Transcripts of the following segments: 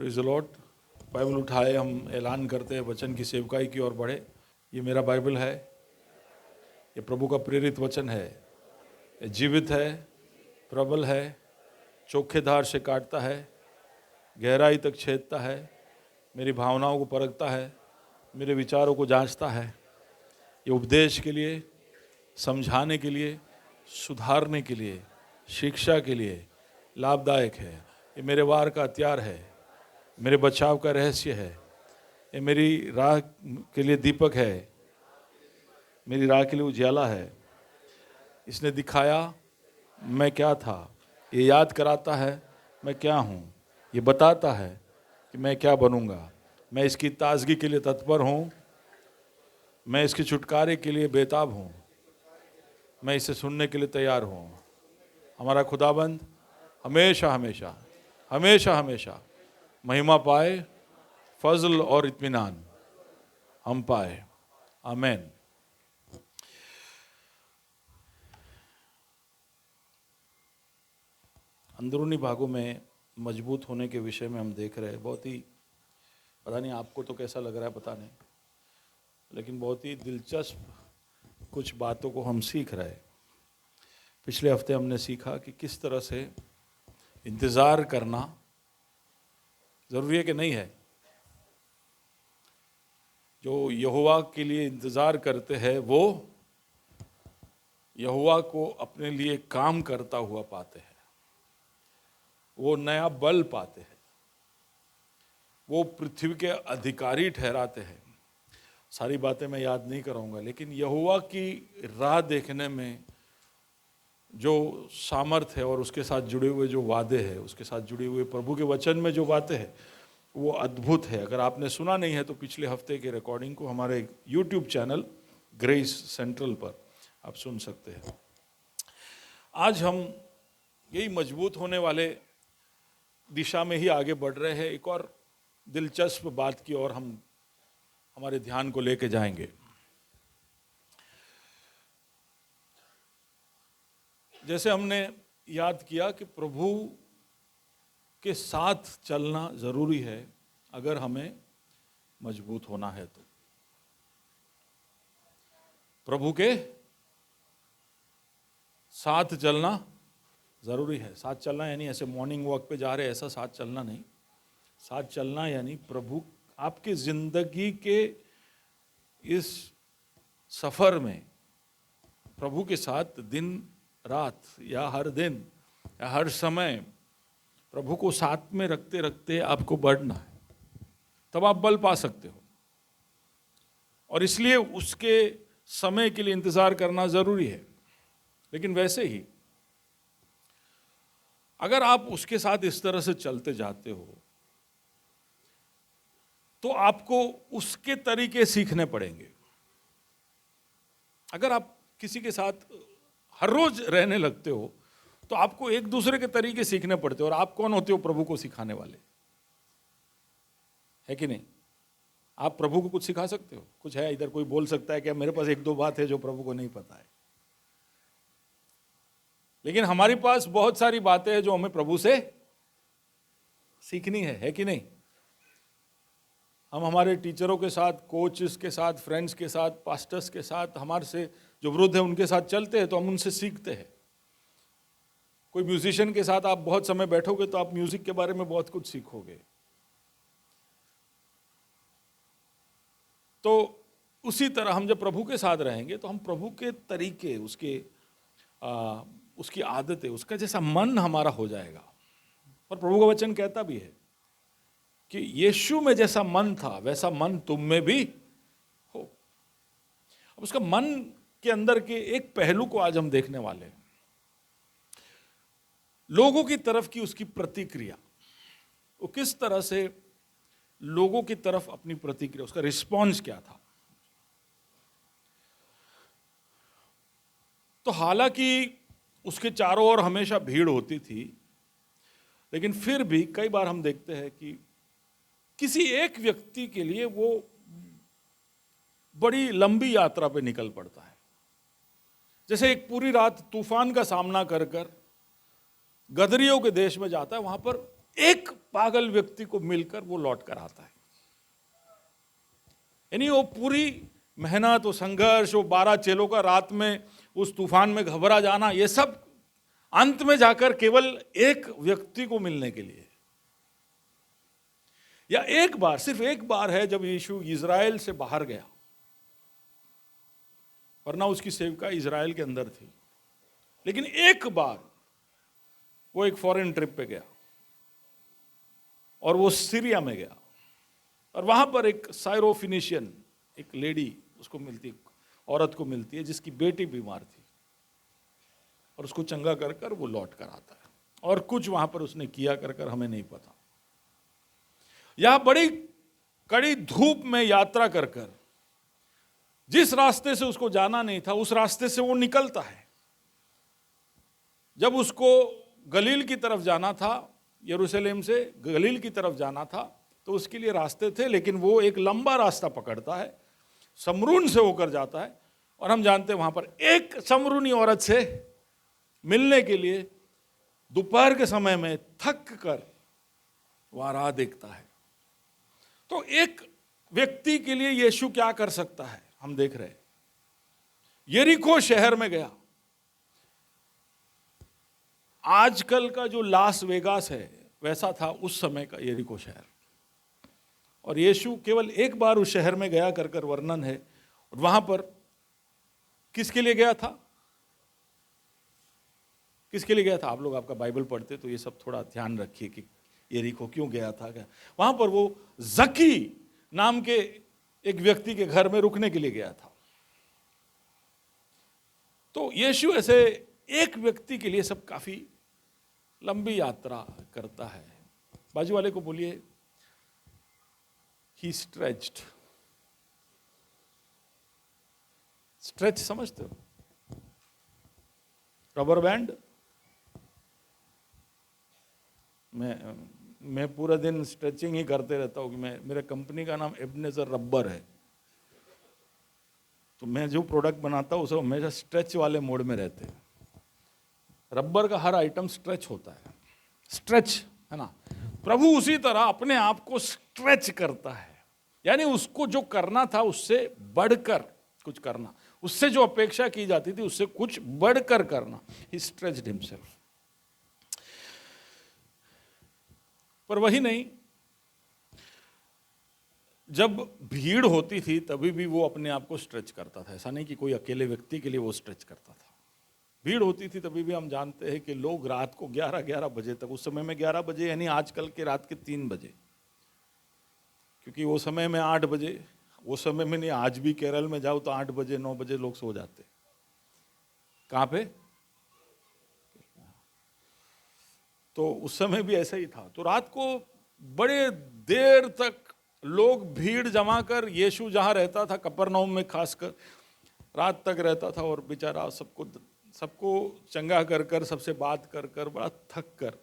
Praise the Lord. Bible उठाए, हम ऐलान करते हैं वचन की सेवकाई की ओर बढ़े। ये मेरा बाइबल है, ये प्रभु का प्रेरित वचन है। ये जीवित है, प्रबल है, चोखे धार से काटता है, गहराई तक छेदता है, मेरी भावनाओं को परखता है, मेरे विचारों को जांचता है। ये उपदेश के लिए, समझाने के लिए, सुधारने के लिए, शिक्षा के लिए लाभदायक है। ये मेरे वार का हथियार है, मेरे बचाव का रहस्य है। ये मेरी राह के लिए दीपक है, मेरी राह के लिए उजाला है। इसने दिखाया मैं क्या था, ये याद कराता है मैं क्या हूँ, ये बताता है कि मैं क्या बनूंगा। मैं इसकी ताजगी के लिए तत्पर हूँ, मैं इसके छुटकारे के लिए बेताब हूँ, मैं इसे सुनने के लिए तैयार हूँ। हमारा खुदाबंद हमेशा हमेशा हमेशा हमेशा महिमा पाए, फजल और इत्मीनान हम पाए। आमीन। अंदरूनी भागों में मजबूत होने के विषय में हम देख रहे हैं। बहुत ही, पता नहीं आपको तो कैसा लग रहा है, पता नहीं, लेकिन बहुत ही दिलचस्प कुछ बातों को हम सीख रहे हैं। पिछले हफ्ते हमने सीखा कि किस तरह से इंतज़ार करना ज़रूरी है कि नहीं है। जो यहोवा के लिए इंतज़ार करते हैं वो यहोवा को अपने लिए काम करता हुआ पाते हैं, वो नया बल पाते हैं, वो पृथ्वी के अधिकारी ठहराते हैं। सारी बातें मैं याद नहीं कराऊंगा, लेकिन यहोवा की राह देखने में जो सामर्थ है और उसके साथ जुड़े हुए जो वादे हैं, उसके साथ जुड़े हुए प्रभु के वचन में जो बातें हैं, वो अद्भुत है। अगर आपने सुना नहीं है तो पिछले हफ्ते के रिकॉर्डिंग को हमारे यूट्यूब चैनल ग्रेस सेंट्रल पर आप सुन सकते हैं। आज हम यही मजबूत होने वाले दिशा में ही आगे बढ़ रहे हैं। एक और दिलचस्प बात की ओर हम हमारे ध्यान को लेके जाएंगे। जैसे हमने याद किया कि प्रभु के साथ चलना जरूरी है अगर हमें मजबूत होना है तो। प्रभु के साथ चलना जरूरी है। साथ चलना यानी ऐसे मॉर्निंग वॉक पे जा रहे ऐसा साथ चलना नहीं। साथ चलना यानी प्रभु आपके जिंदगी के इस सफर में प्रभु के साथ दिन रात या हर दिन या हर समय प्रभु को साथ में रखते रखते आपको बढ़ना है, तब आप बल पा सकते हो। और इसलिए उसके समय के लिए इंतजार करना जरूरी है। लेकिन वैसे ही अगर आप उसके साथ इस तरह से चलते जाते हो तो आपको उसके तरीके सीखने पड़ेंगे। अगर आप किसी के साथ हर रोज रहने लगते हो तो आपको एक दूसरे के तरीके सीखने पड़ते हो। और आप कौन होते हो? प्रभु को सिखाने वाले, है कि नहीं? आप प्रभु को कुछ सिखा सकते हो? कुछ है? इधर कोई बोल सकता है कि मेरे पास एक दो बात है जो प्रभु को नहीं पता है। लेकिन हमारे पास बहुत सारी बातें हैं जो हमें प्रभु से सीखनी है कि नहीं? हम हमारे टीचरों के साथ, कोचेस के साथ, फ्रेंड्स के साथ, पास्टर्स के साथ, हमारे से जो वृद्ध है उनके साथ चलते हैं तो हम उनसे सीखते हैं। कोई म्यूजिशियन के साथ आप बहुत समय बैठोगे तो आप म्यूजिक के बारे में बहुत कुछ सीखोगे। तो उसी तरह हम जब प्रभु के साथ रहेंगे तो हम प्रभु के तरीके, उसकी आदतें, उसका जैसा मन हमारा हो जाएगा। और प्रभु का वचन कहता भी है कि यीशु में जैसा मन था वैसा मन तुम में भी हो। अब उसका मन के अंदर के एक पहलू को आज हम देखने वाले हैं। लोगों की तरफ की उसकी प्रतिक्रिया, वो किस तरह से लोगों की तरफ अपनी प्रतिक्रिया, उसका रिस्पॉन्स क्या था। तो हालांकि उसके चारों ओर हमेशा भीड़ होती थी, लेकिन फिर भी कई बार हम देखते हैं कि किसी एक व्यक्ति के लिए वो बड़ी लंबी यात्रा पे निकल पड़ता है। जैसे एक पूरी रात तूफान का सामना कर कर गदरियों के देश में जाता है, वहां पर एक पागल व्यक्ति को मिलकर वो लौट कर आता है। यानी वो पूरी मेहनत, वो संघर्ष, वो 12 चेलों का रात में उस तूफान में घबरा जाना, ये सब अंत में जाकर केवल एक व्यक्ति को मिलने के लिए। या एक बार, सिर्फ एक बार है जब यीशु इज़राइल से बाहर गया, वरना उसकी सेवका इज़राइल के अंदर थी। लेकिन एक बार वो एक फॉरेन ट्रिप पे गया और वो सीरिया में गया, और वहां पर एक साइरोफिनिशियन, एक लेडी उसको मिलती, औरत को मिलती है जिसकी बेटी बीमार थी, और उसको चंगा कर कर वो लौट कर आता है। और कुछ वहां पर उसने किया कर कर हमें नहीं पता। यह बड़ी कड़ी धूप में यात्रा कर कर जिस रास्ते से उसको जाना नहीं था उस रास्ते से वो निकलता है। जब उसको गलील की तरफ जाना था, यरूशलेम से गलील की तरफ जाना था, तो उसके लिए रास्ते थे, लेकिन वो एक लंबा रास्ता पकड़ता है, समरून से होकर जाता है। और हम जानते हैं वहां पर एक समरूनी औरत से मिलने के लिए दोपहर के समय में थक कर वह राह देखता है। तो एक व्यक्ति के लिए यीशु क्या कर सकता है, हम देख रहे हैं। यरीको शहर में गया। आजकल का जो लास वेगास है वैसा था उस समय का यरीको शहर। और यीशु केवल एक बार उस शहर में गया कर कर वर्णन है। और वहां पर किसके लिए गया था? किसके लिए गया था? आप लोग आपका बाइबल पढ़ते तो ये सब थोड़ा ध्यान रखिए कि यरीको क्यों गया था। क्या वहां पर वो जकी नाम के एक व्यक्ति के घर में रुकने के लिए गया था। तो यीशु ऐसे एक व्यक्ति के लिए सब काफी लंबी यात्रा करता है। बाजू वाले को बोलिए, ही स्ट्रेच्ड। स्ट्रेच समझते हो? Rubber band. मैं पूरा दिन स्ट्रेचिंग ही करते रहता हूँ कि मेरे कंपनी का नाम एबनेजर रबर है। तो मैं जो प्रोडक्ट बनाता हूँ उसे हमेशा स्ट्रेच वाले मोड में रहते हैं। रबर का हर आइटम स्ट्रेच होता है, स्ट्रेच है ना। प्रभु उसी तरह अपने आप को स्ट्रेच करता है, यानी उसको जो करना था उससे बढ़कर कुछ करना, उससे जो अपेक्षा की जाती थी उससे कुछ बढ़कर करना। ही स्ट्रेच्ड हिमसेल्फ। पर वही नहीं, जब भीड़ होती थी तभी भी वो अपने आप को स्ट्रेच करता था। ऐसा नहीं कि कोई अकेले व्यक्ति के लिए वो स्ट्रेच करता था। भीड़ होती थी तभी भी हम जानते हैं कि लोग रात को 11 बजे तक, उस समय में 11 बजे यानी आजकल के रात के 3 बजे, क्योंकि वो समय में 8 बजे, वो समय में नहीं, आज भी केरल में जाओ तो 8 बजे 9 बजे लोग सो जाते। कहाँ पे? तो उस समय भी ऐसा ही था। तो रात को बड़े देर तक लोग भीड़ जमा कर, यीशु जहाँ रहता था कफरनहूम में खासकर, रात तक रहता था और बेचारा सबको चंगा कर कर, सबसे बात कर कर बड़ा थक कर,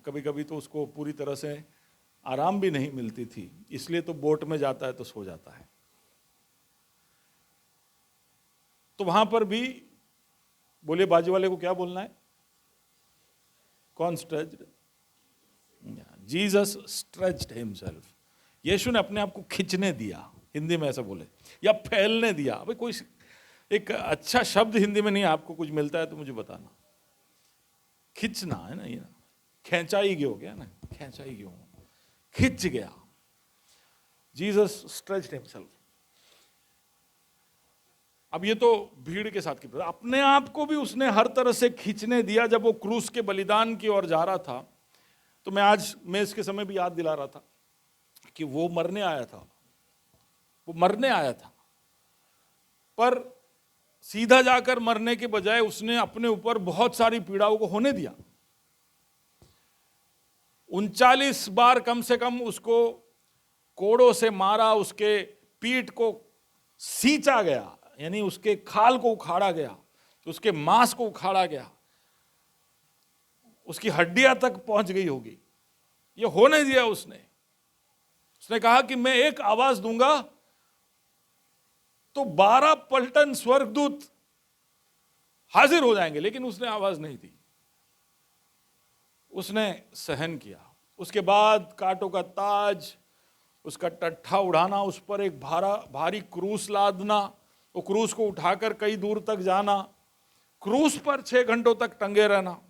कभी कभी तो उसको पूरी तरह से आराम भी नहीं मिलती थी, इसलिए तो बोट में जाता है तो सो जाता है। तो वहां पर भी बोले, बाजू वाले को क्या बोलना है? कौन स्ट्रेच्ड? Jesus stretched himself. यीशु ने अपने आप को खींचने दिया, हिंदी में ऐसा बोले, या फैलने दिया। भाई कोई एक अच्छा शब्द हिंदी में नहीं, आपको कुछ मिलता है तो मुझे बताना। खींचना है ना, ये खेचाई गयो गया ना, खेचाई गयो, खिंच गया। Jesus stretched himself. अब ये तो भीड़ के साथ की बात, अपने आप को भी उसने हर तरह से खींचने दिया। जब वो क्रूस के बलिदान की ओर जा रहा था, तो मैं इसके समय भी याद दिला रहा था कि वो मरने आया था, वो मरने आया था, पर सीधा जाकर मरने के बजाय उसने अपने ऊपर बहुत सारी पीड़ाओं को होने दिया। 39 बार कम से कम उसको कोड़ों से मारा, उसके पीठ को सींचा गया, यानी उसके खाल को उखाड़ा गया, उसके मांस को उखाड़ा गया, उसकी हड्डियां तक पहुंच गई होगी। ये होने दिया उसने। उसने कहा कि मैं एक आवाज दूंगा तो 12 पलटन स्वर्गदूत हाजिर हो जाएंगे, लेकिन उसने आवाज नहीं दी। उसने सहन किया। उसके बाद कांटों का ताज, उसका टट्ठा उड़ाना, उस पर एक भारी क्रूस लादना, वो क्रूस को उठाकर कई दूर तक जाना, क्रूस पर 6 घंटों तक टंगे रहना।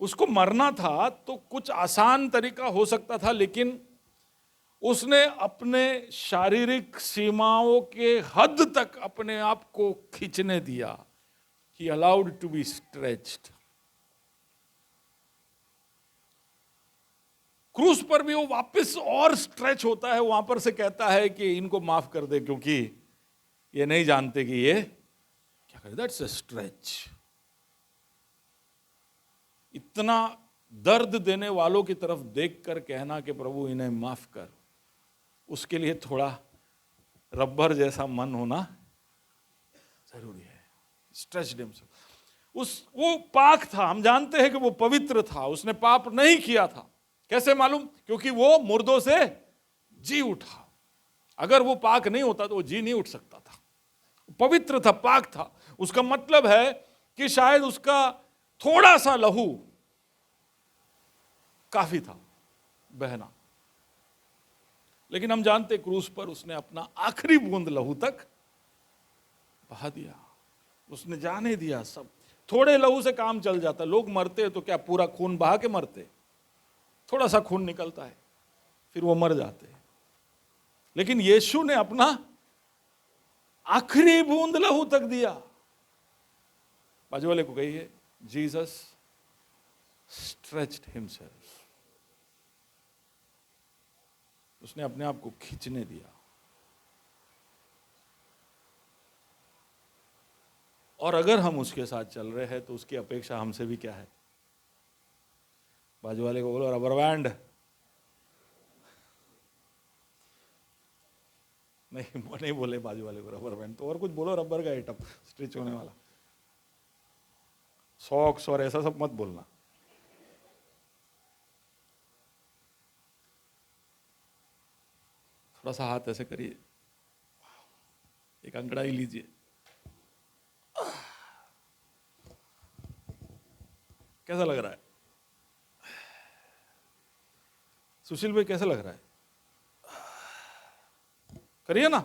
उसको मरना था तो कुछ आसान तरीका हो सकता था, लेकिन उसने अपने शारीरिक सीमाओं के हद तक अपने आप को खींचने दिया। He allowed to be stretched. क्रूस पर भी वो वापस और स्ट्रेच होता है, वहां पर से कहता है कि इनको माफ कर दे क्योंकि ये नहीं जानते कि ये क्या करे। That's a stretch. इतना दर्द देने वालों की तरफ देखकर कहना कि प्रभु इन्हें माफ कर, उसके लिए थोड़ा रबर जैसा मन होना जरूरी है। Stretch himself. वो पाक था, हम जानते हैं कि वो पवित्र था, उसने पाप नहीं किया था। कैसे मालूम? क्योंकि वो मुर्दों से जी उठा। अगर वो पाक नहीं होता तो वो जी नहीं उठ सकता था। पवित्र था, पाक था। उसका मतलब है कि शायद उसका थोड़ा सा लहू काफी था बहना, लेकिन हम जानते क्रूस पर उसने अपना आखिरी बूंद लहू तक बहा दिया। उसने जाने दिया सब। थोड़े लहू से काम चल जाता। लोग मरते तो क्या पूरा खून बहा के मरते? थोड़ा सा खून निकलता है, फिर वो मर जाते। लेकिन यीशु ने अपना आखिरी बूंद लहू तक दिया। बाजू वाले को कहिए, जीसस स्ट्रेच्ड हिमसेल्फ। उसने अपने आप को खींचने दिया। और अगर हम उसके साथ चल रहे हैं तो उसकी अपेक्षा हमसे भी क्या है? बाजू वाले को बोलो रबर बैंड। नहीं बोले बाजू वाले को रबर बैंड, तो और कुछ बोलो, रबर का आइटम स्ट्रिच होने वाला, सॉक्स और ऐसा सब मत बोलना। थोड़ा सा हाथ ऐसे करिए, एक अंगड़ाई लीजिए। कैसा लग रहा है? सुशील भाई कैसा लग रहा है? करिए ना।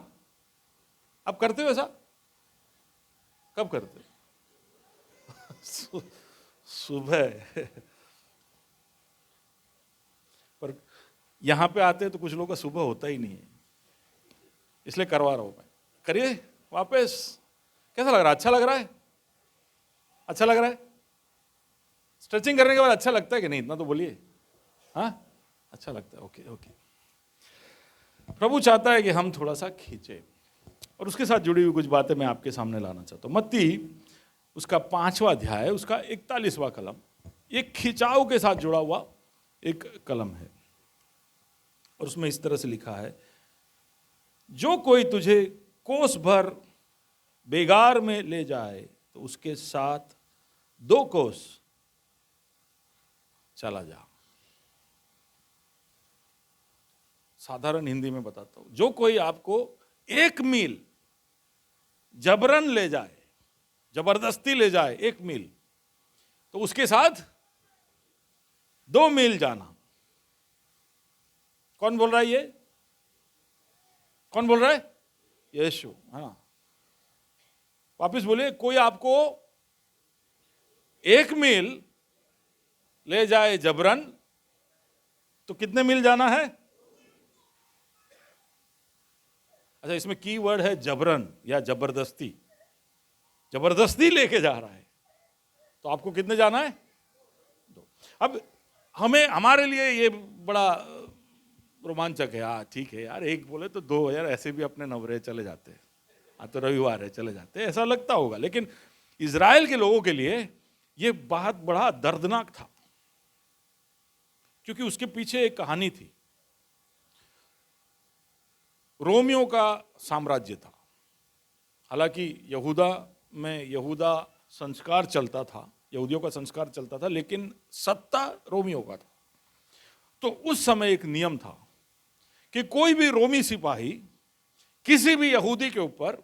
आप करते हो ऐसा? कब करते हो? सुबह। पर यहां पे आते हैं तो कुछ लोगों का सुबह होता ही नहीं है, इसलिए करवा रहा हूं मैं। करिए वापस। कैसा लग रहा है? अच्छा लग रहा है? अच्छा लग रहा है? स्ट्रेचिंग करने के बाद अच्छा लगता है कि नहीं? इतना तो बोलिए। हाँ, अच्छा लगता है। Okay okay. प्रभु चाहता है कि हम थोड़ा सा खींचे, और उसके साथ जुड़ी हुई कुछ बातें मैं आपके सामने लाना चाहता हूं। मत्ती उसका 5वां अध्याय, उसका 41वां कलम, एक खिंचाव के साथ जुड़ा हुआ एक कलम है, और उसमें इस तरह से लिखा है, जो कोई तुझे कोस भर बेगार में ले जाए तो उसके साथ 2 कोस चला जा। साधारण हिंदी में बताता हूं, जो कोई आपको 1 मील जबरन ले जाए, जबरदस्ती ले जाए 1 मील, तो उसके साथ 2 मील जाना। कौन बोल रहा है ये? कौन बोल रहा है? यीशु। हाँ, वापिस बोलिए, कोई आपको 1 मील ले जाए जबरन, तो कितने मील जाना है? अच्छा, इसमें की वर्ड है जबरन या जबरदस्ती। जबरदस्ती लेके जा रहा है, तो आपको कितने जाना है? 2। अब हमारे लिए ये बड़ा रोमांचक है। हाँ ठीक है यार, 1 बोले तो 2 यार, ऐसे भी अपने नवरे चले जाते हैं, आज तो रविवार है चले जाते हैं, ऐसा लगता होगा। लेकिन इजराइल के लोगों के लिए ये बहुत बड़ा दर्दनाक था, क्योंकि उसके पीछे एक कहानी थी। रोमियों का साम्राज्य था। हालांकि यहूदा में यहूदा संस्कार चलता था, यहूदियों का संस्कार चलता था, लेकिन सत्ता रोमियों का था। तो उस समय एक नियम था कि कोई भी रोमी सिपाही किसी भी यहूदी के ऊपर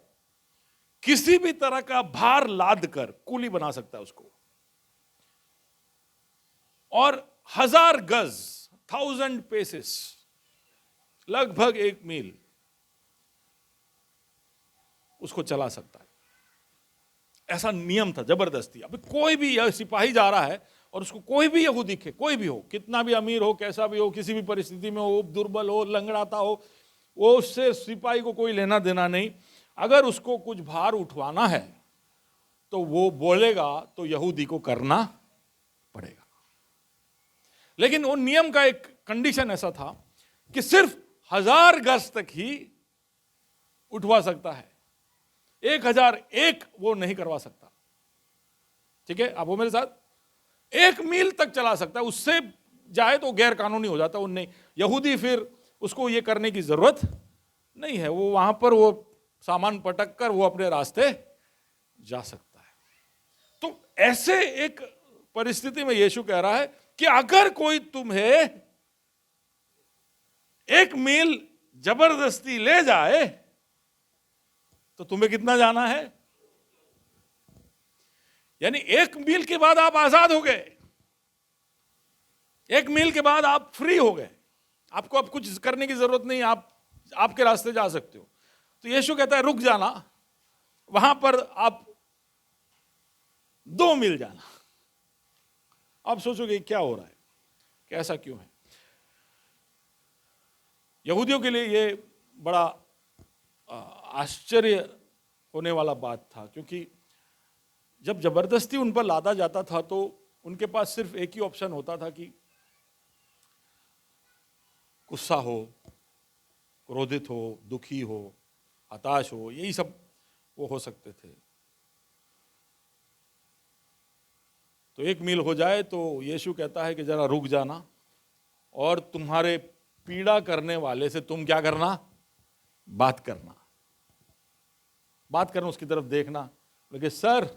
किसी भी तरह का भार लाद कर कूली बना सकता है उसको। और 1000 गज, 1000 पेसेस, लगभग 1 मील उसको चला सकता है। ऐसा नियम था, जबरदस्ती। अभी कोई भी यह सिपाही जा रहा है और उसको कोई भी यहूदी दिखे, कोई भी हो, कितना भी अमीर हो, कैसा भी हो, किसी भी परिस्थिति में हो, दुर्बल हो, लंगड़ाता हो, वो उससे सिपाही को कोई लेना देना नहीं। अगर उसको कुछ भार उठवाना है तो वो बोलेगा तो यहूदी को करना पड़ेगा। लेकिन वो नियम का एक कंडीशन ऐसा था कि सिर्फ 1000 गज तक ही उठवा सकता है, 1001 वो नहीं करवा सकता। ठीक है, आप वो मेरे साथ, 1 मील तक चला सकता है, उससे जाए तो गैर कानूनी हो जाता है। वो नहीं, यहूदी फिर उसको ये करने की जरूरत नहीं है, वो वहां पर वो सामान पटक कर वो अपने रास्ते जा सकता है। तो ऐसे एक परिस्थिति में यीशु कह रहा है कि अगर कोई तुम्हें 1 मील जबरदस्ती ले जाए तो तुम्हें कितना जाना है? यानी 1 मील के बाद आप आजाद हो गए, 1 मील के बाद आप फ्री हो गए, आपको अब कुछ करने की जरूरत नहीं, आप आपके रास्ते जा सकते हो। तो यीशु कहता है रुक जाना, वहां पर आप 2 मील जाना। आप सोचोगे क्या हो रहा है, कैसा क्यों है? यहूदियों के लिए ये बड़ा आश्चर्य होने वाला बात था, क्योंकि जब जबरदस्ती उन पर लादा जाता था तो उनके पास सिर्फ एक ही ऑप्शन होता था कि गुस्सा हो, क्रोधित हो, दुखी हो, हताश हो, यही सब वो हो सकते थे। तो 1 मील हो जाए तो यीशु कहता है कि जरा रुक जाना और तुम्हारे पीड़ा करने वाले से तुम क्या करना? बात करना, बात करना, उसकी तरफ देखना। बोले सर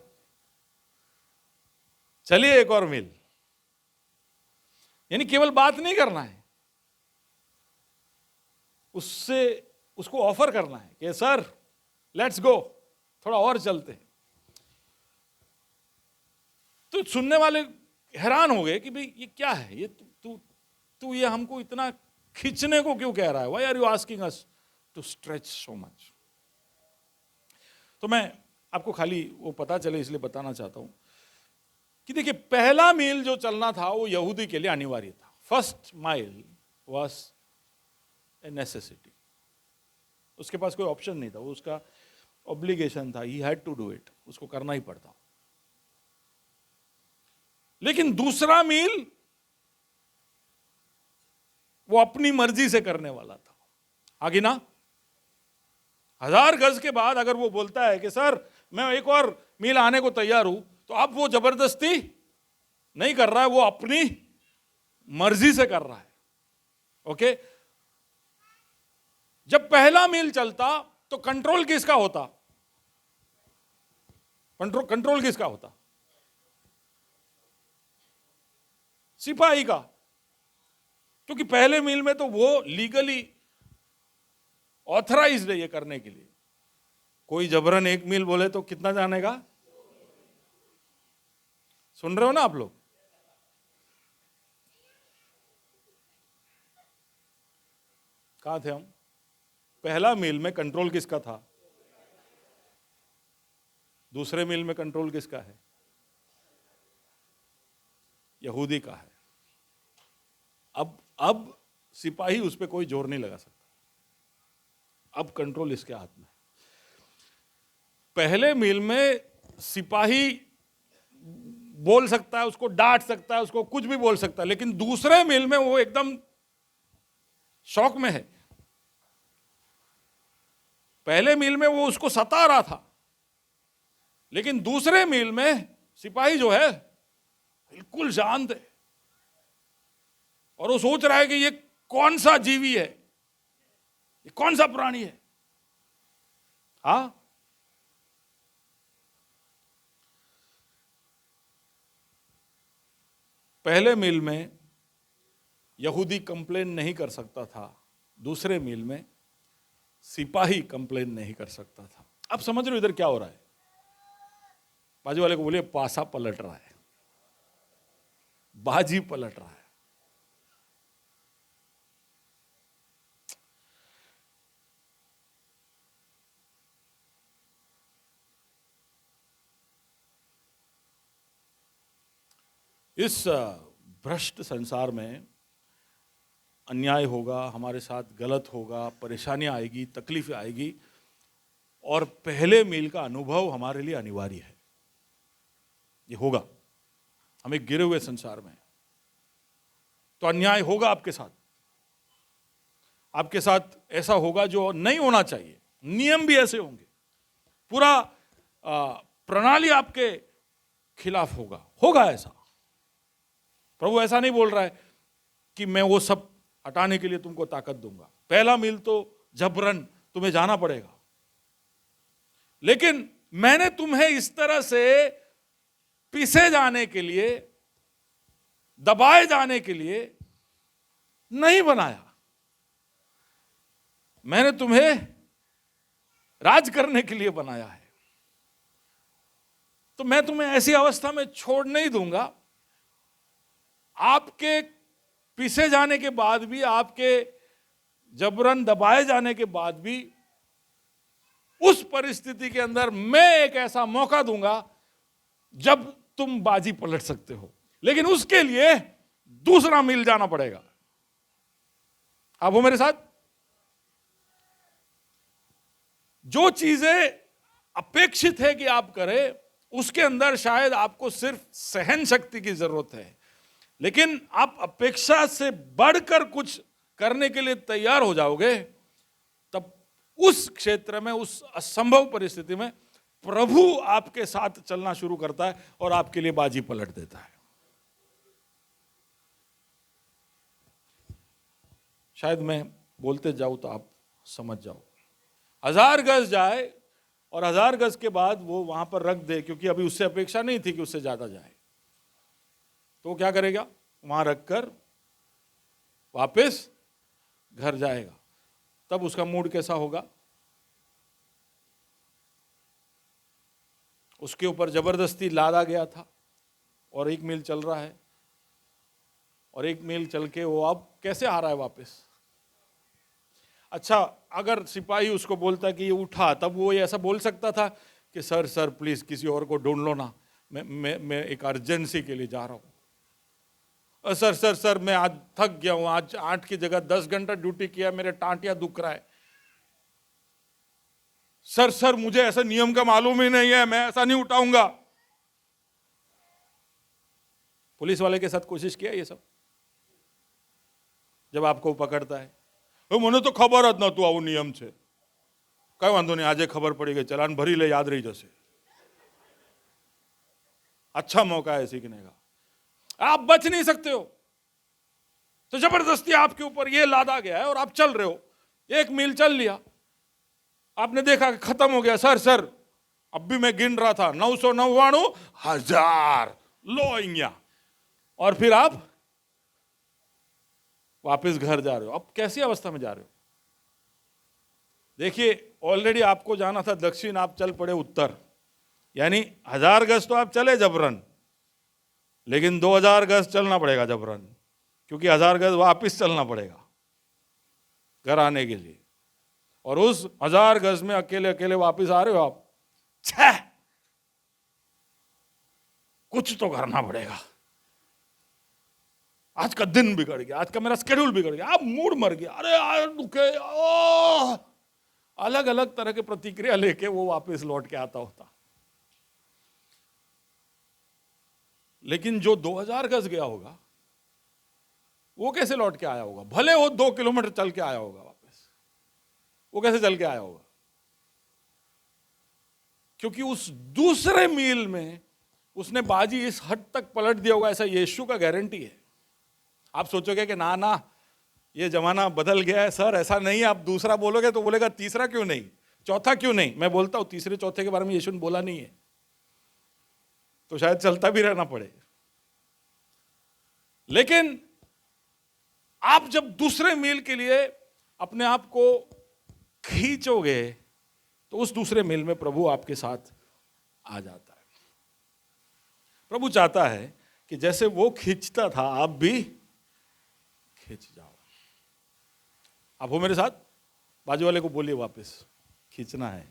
चलिए 1 और मील। यानी केवल बात नहीं करना है, उससे उसको ऑफर करना है कि सर लेट्स गो, थोड़ा और चलते हैं। तो सुनने वाले हैरान हो गए कि भाई ये क्या है, ये तू ये हमको इतना खींचने को क्यों कह रहा है? Why are you asking us to stretch so much? तो मैं आपको खाली वो पता चले इसलिए बताना चाहता हूं कि देखिए, पहला मील जो चलना था वो यहूदी के लिए अनिवार्य था। First mile was a necessity, उसके पास कोई ऑप्शन नहीं था, वो उसका ऑब्लिगेशन था, he had to do it, उसको करना ही पड़ता। लेकिन दूसरा मील वो अपनी मर्जी से करने वाला था। आगे ना 1000 गज के बाद अगर वो बोलता है कि सर मैं 1 और मील आने को तैयार हूं, तो अब वो जबरदस्ती नहीं कर रहा है, वो अपनी मर्जी से कर रहा है। ओके, जब पहला मील चलता तो कंट्रोल किसका होता? कंट्रोल किसका होता? सिपाही का, क्योंकि पहले मील में तो वो लीगली ऑथराइज्ड है ये करने के लिए। कोई जबरन 1 मील बोले तो कितना जाने का? सुन रहे हो ना आप लोग? कहां थे हम? पहला मील में कंट्रोल किसका था? दूसरे मील में कंट्रोल किसका है? यहूदी का है। अब सिपाही उस पर कोई जोर नहीं लगा सकता, अब कंट्रोल इसके हाथ में। पहले मील में सिपाही बोल सकता है, उसको डांट सकता है, उसको कुछ भी बोल सकता है, लेकिन दूसरे मील में वो एकदम शौक में है। पहले मील में वो उसको सता रहा था, लेकिन दूसरे मील में सिपाही जो है बिल्कुल शांत है और वो सोच रहा है कि ये कौन सा जीवी है, ये कौन सा प्राणी है। हाँ, पहले मील में यहूदी कंप्लेन नहीं कर सकता था, दूसरे मील में सिपाही कंप्लेन नहीं कर सकता था। अब समझ रहे हो इधर क्या हो रहा है? बाजू वाले को बोलिए पासा पलट रहा है, बाजी पलट रहा है। इस भ्रष्ट संसार में अन्याय होगा, हमारे साथ गलत होगा, परेशानियां आएगी, तकलीफें आएगी, और पहले मील का अनुभव हमारे लिए अनिवार्य है। ये होगा, हमें गिरे हुए संसार में तो अन्याय होगा आपके साथ ऐसा होगा जो नहीं होना चाहिए, नियम भी ऐसे होंगे, पूरा प्रणाली आपके खिलाफ होगा ऐसा। प्रभु ऐसा नहीं बोल रहा है कि मैं वो सब हटाने के लिए तुमको ताकत दूंगा। पहला मील तो जबरन तुम्हें जाना पड़ेगा, लेकिन मैंने तुम्हें इस तरह से पीसे जाने के लिए, दबाए जाने के लिए नहीं बनाया। मैंने तुम्हें राज करने के लिए बनाया है। तो मैं तुम्हें ऐसी अवस्था में छोड़ नहीं दूंगा। आपके पीसे जाने के बाद भी, आपके जबरन दबाए जाने के बाद भी, उस परिस्थिति के अंदर मैं एक ऐसा मौका दूंगा जब तुम बाजी पलट सकते हो। लेकिन उसके लिए दूसरा मील जाना पड़ेगा। आप हो मेरे साथ? जो चीजें अपेक्षित है कि आप करें, उसके अंदर शायद आपको सिर्फ सहन शक्ति की जरूरत है, लेकिन आप अपेक्षा से बढ़कर कुछ करने के लिए तैयार हो जाओगे, तब उस क्षेत्र में, उस असंभव परिस्थिति में प्रभु आपके साथ चलना शुरू करता है और आपके लिए बाजी पलट देता है। शायद मैं बोलते जाऊं तो आप समझ जाओ। 1000 गज जाए और 1000 गज के बाद वो वहां पर रख दे, क्योंकि अभी उससे अपेक्षा नहीं थी कि उससे ज्यादा जाए, तो क्या करेगा? वहां रखकर वापस घर जाएगा। तब उसका मूड कैसा होगा? उसके ऊपर जबरदस्ती लादा गया था और 1 मील चल रहा है, और 1 मील चल के वो अब कैसे आ रहा है वापस? अच्छा, अगर सिपाही उसको बोलता कि ये उठा, तब वो ऐसा बोल सकता था कि सर प्लीज किसी और को ढूंढ लो ना, मैं एक अर्जेंसी के लिए जा रहा हूं। सर मैं आज थक गया हूं, आज 8 की जगह 10 घंटा ड्यूटी किया, मेरे टांटियां दुख रहा है। सर मुझे ऐसा नियम का मालूम ही नहीं है, मैं ऐसा नहीं उठाऊंगा। पुलिस वाले के साथ कोशिश किया ये सब? जब आपको पकड़ता है, મને તો ખબર જ નહોતું આવું નિયમ છે, કઈ વાંધો નહીં, આજે ખબર પડી ગઈ, ચલાન ભરી ले, याद रही जैसे। अच्छा मौका है सीखने का, आप बच नहीं सकते हो। तो जबरदस्ती आपके ऊपर ये लादा गया है और आप चल रहे हो। 1 मील चल लिया, आपने देखा कि खत्म हो गया। सर अब भी मैं गिन रहा था, 999 1000 लो इंगिया, और फिर आप वापस घर जा रहे हो। अब कैसी अवस्था में जा रहे हो? देखिए, ऑलरेडी आपको जाना था दक्षिण, आप चल पड़े उत्तर, यानी 1000 गज तो आप चले जबरन, लेकिन 2000 गज चलना पड़ेगा जबरन, क्योंकि 1000 गज वापस चलना पड़ेगा घर आने के लिए। और उस 1000 गज में अकेले अकेले वापस आ रहे हो आप। छह, कुछ तो करना पड़ेगा, आज का दिन बिगड़ गया, आज का मेरा स्केड्यूल बिगड़ गया, अब मूड मर गया, अरे यार दुखे, अलग अलग तरह के प्रतिक्रिया लेके वो वापस लौट के आता होता। लेकिन जो 2000 गज गया होगा, वो कैसे लौट के आया होगा? भले वो 2 किलोमीटर चल के आया होगा वापस, वो कैसे चल के आया होगा? क्योंकि उस दूसरे मील में उसने बाजी इस हद तक पलट दिया होगा, ऐसा यीशु का गारंटी है। आप सोचोगे कि ना ये जमाना बदल गया है सर, ऐसा नहीं। आप दूसरा बोलोगे तो बोलेगा तीसरा क्यों नहीं, चौथा क्यों नहीं? मैं बोलता हूं तीसरे चौथे के बारे में यीशु ने बोला नहीं है, तो शायद चलता भी रहना पड़े। लेकिन आप जब दूसरे मील के लिए अपने आप को खींचोगे, तो उस दूसरे मील में प्रभु आपके साथ आ जाता है। प्रभु चाहता है कि जैसे वो खींचता था आप भी खींच जाओ। आप हो मेरे साथ? बाजू वाले को बोलिए वापस, खींचना है।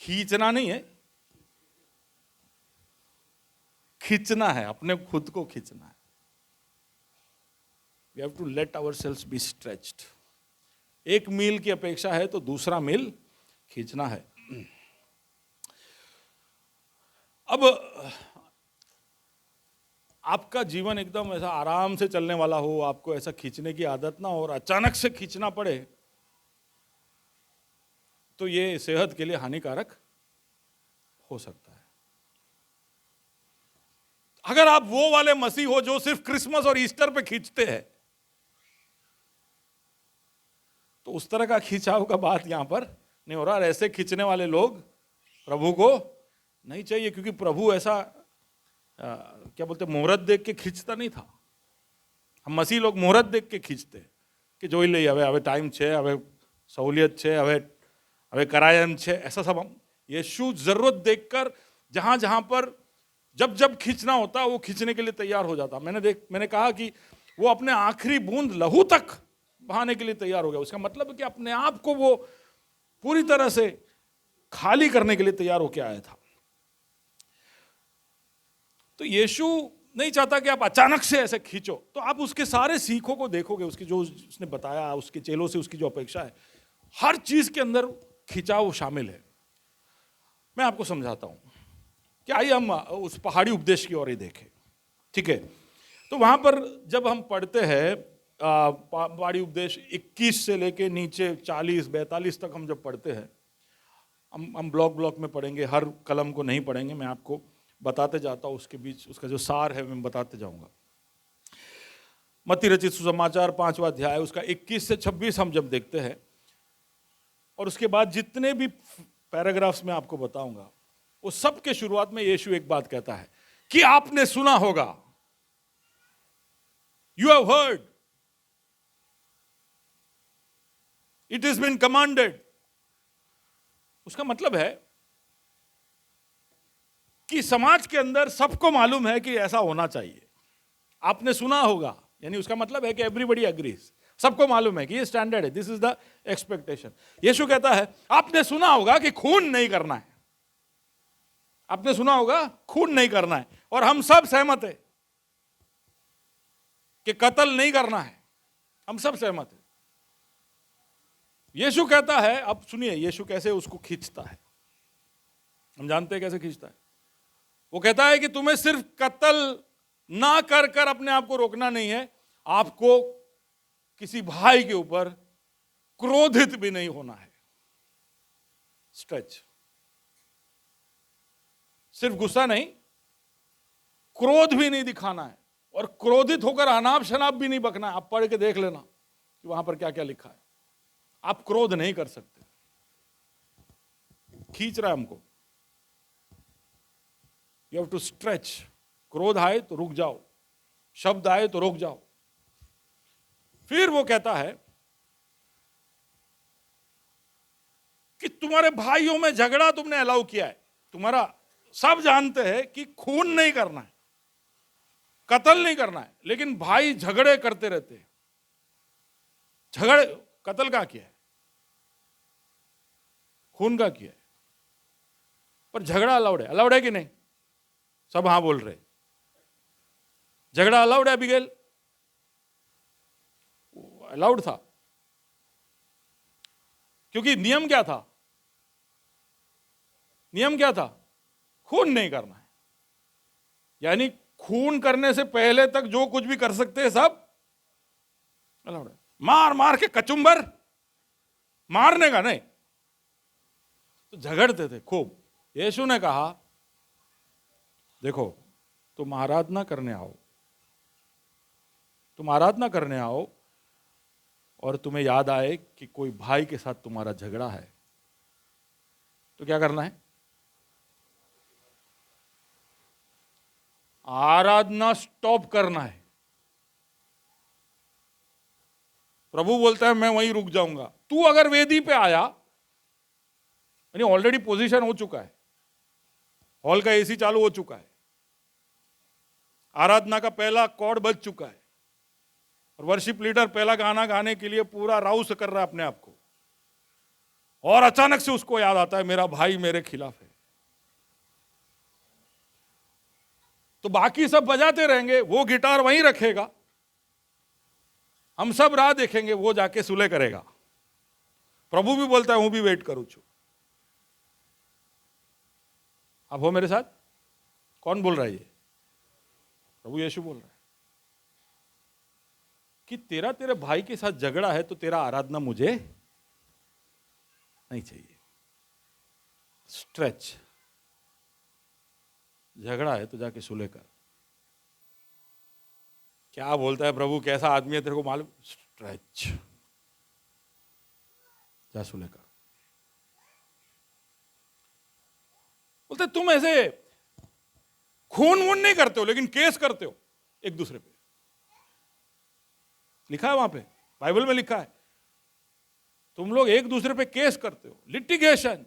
खींचना नहीं है, खींचना है, अपने खुद को खींचना है। We have to let ourselves be stretched. एक मील की अपेक्षा है तो दूसरा मील खींचना है। अब आपका जीवन एकदम ऐसा आराम से चलने वाला हो, आपको ऐसा खींचने की आदत ना हो और अचानक से खींचना पड़े, तो ये सेहत के लिए हानिकारक हो सकता है। अगर आप वो वाले मसीह हो जो सिर्फ क्रिसमस और ईस्टर पे खींचते हैं, तो उस तरह का खिंचाव का बात यहां पर नहीं हो रहा। और ऐसे खींचने वाले लोग प्रभु को नहीं चाहिए, क्योंकि प्रभु ऐसा क्या बोलते, मुहूर्त देख के खींचता नहीं था। हम मसीह लोग मुहूर्त देख के खींचते कि जो ले हवे हवे टाइम छे, हवे सहूलियत छे, हवे करायन छे, ऐसा सब हम यीशु जरूरत देखकर जहां जहां पर जब जब खींचना होता वो खींचने के लिए तैयार हो जाता। मैंने कहा कि वो अपने आखिरी बूंद लहू तक बहाने के लिए तैयार हो गया। उसका मतलब है कि अपने आप को वो पूरी तरह से खाली करने के लिए तैयार होकर आया था। तो यीशु नहीं चाहता कि आप अचानक से ऐसे खींचो। तो आप उसके सारे सीखों को देखोगे, उसकी जो उसने बताया, उसके चेलों से उसकी जो अपेक्षा है, हर चीज के अंदर खिंचाव शामिल है। मैं आपको समझाता हूं कि आइए हम उस पहाड़ी उपदेश की ओर ही देखें, ठीक है? तो वहां पर जब हम पढ़ते हैं पहाड़ी उपदेश 21 से लेके नीचे 40-42 तक हम जब पढ़ते हैं, हम ब्लॉक ब्लॉक में पढ़ेंगे, हर कलम को नहीं पढ़ेंगे, मैं आपको बताते जाता हूं, उसके बीच उसका जो सार है मैं बताते जाऊंगा। मत्ती रचित सुसमाचार 5वां अध्याय उसका 21 से 26 हम जब देखते हैं, और उसके बाद जितने भी पैराग्राफ्स में आपको बताऊंगा, वो सब के शुरुआत में यीशु एक बात कहता है कि आपने सुना होगा, you have heard, it is been commanded. उसका मतलब है कि समाज के अंदर सबको मालूम है कि ऐसा होना चाहिए। आपने सुना होगा, यानी उसका मतलब है कि एवरीबडी एग्रीज, सबको मालूम है कि ये स्टैंडर्ड है, दिस इज द एक्सपेक्टेशन। यीशु कहता है आपने सुना होगा कि खून नहीं करना है, आपने सुना होगा खून नहीं करना है, और हम सब सहमत है कि कत्ल नहीं करना है, हम सब सहमत है। यीशु कहता है, अब सुनिए यीशु कैसे उसको खींचता है, हम जानते हैं कैसे खींचता है। वो कहता है कि तुम्हें सिर्फ कत्ल ना कर कर अपने आप को रोकना नहीं है, आपको किसी भाई के ऊपर क्रोधित भी नहीं होना है। स्ट्रेच, सिर्फ गुस्सा नहीं, क्रोध भी नहीं दिखाना है, और क्रोधित होकर अनाप शनाप भी नहीं बकना है। आप पढ़ के देख लेना कि वहां पर क्या क्या लिखा है। आप क्रोध नहीं कर सकते। खींच रहा है हमको, यू हैव टू स्ट्रेच। क्रोध आए तो रुक जाओ, शब्द आए तो रुक जाओ। फिर वो कहता है कि तुम्हारे भाइयों में झगड़ा तुमने अलाउ किया है। तुम्हारा सब जानते हैं कि खून नहीं करना है, कत्ल नहीं करना है, लेकिन भाई झगड़े करते रहते हैं। झगड़े, कत्ल का किया है, खून का किया है, पर झगड़ा अलाउड है कि नहीं? सब हाँ बोल रहे। झगड़ा अलाउड है अबिगेल? अलाउड था, क्योंकि नियम क्या था? नियम क्या था? खून नहीं करना है। यानी खून करने से पहले तक जो कुछ भी कर सकते हैं सब अलाउड है। मार मार के कचुंबर, मारने का नहीं। तो झगड़ते थे खूब। यीशु ने कहा देखो, तुम आराधना करने आओ, तुम आराधना करने आओ, और तुम्हें याद आए कि कोई भाई के साथ तुम्हारा झगड़ा है, तो क्या करना है? आराधना स्टॉप करना है। प्रभु बोलता है मैं वहीं रुक जाऊंगा। तू अगर वेदी पे आया, यानी ऑलरेडी पोजीशन हो चुका है, हॉल का एसी चालू हो चुका है, आराधना का पहला कॉर्ड बज चुका है और वर्शिप लीडर पहला गाना गाने के लिए पूरा राउस कर रहा है अपने आप को, और अचानक से उसको याद आता है मेरा भाई मेरे खिलाफ है। तो बाकी सब बजाते रहेंगे, वो गिटार वहीं रखेगा, हम सब राह देखेंगे, वो जाके सुलह करेगा। प्रभु भी बोलता है हूं भी वेट करूं छू। आप हो मेरे साथ? कौन बोल रहा है ये? प्रभु यीशु बोल रहा है कि तेरे भाई के साथ झगड़ा है तो तेरा आराधना मुझे नहीं चाहिए। स्ट्रेच, झगड़ा है तो जाके सुलह कर। क्या बोलता है प्रभु, कैसा आदमी है तेरे को मालूम? स्ट्रेच, जा सुलह कर। बोलते तुम ऐसे खून वून नहीं करते हो लेकिन केस करते हो एक दूसरे पे। लिखा है वहां पे, बाइबल में लिखा है, तुम लोग एक दूसरे पे केस करते हो, लिटिगेशन,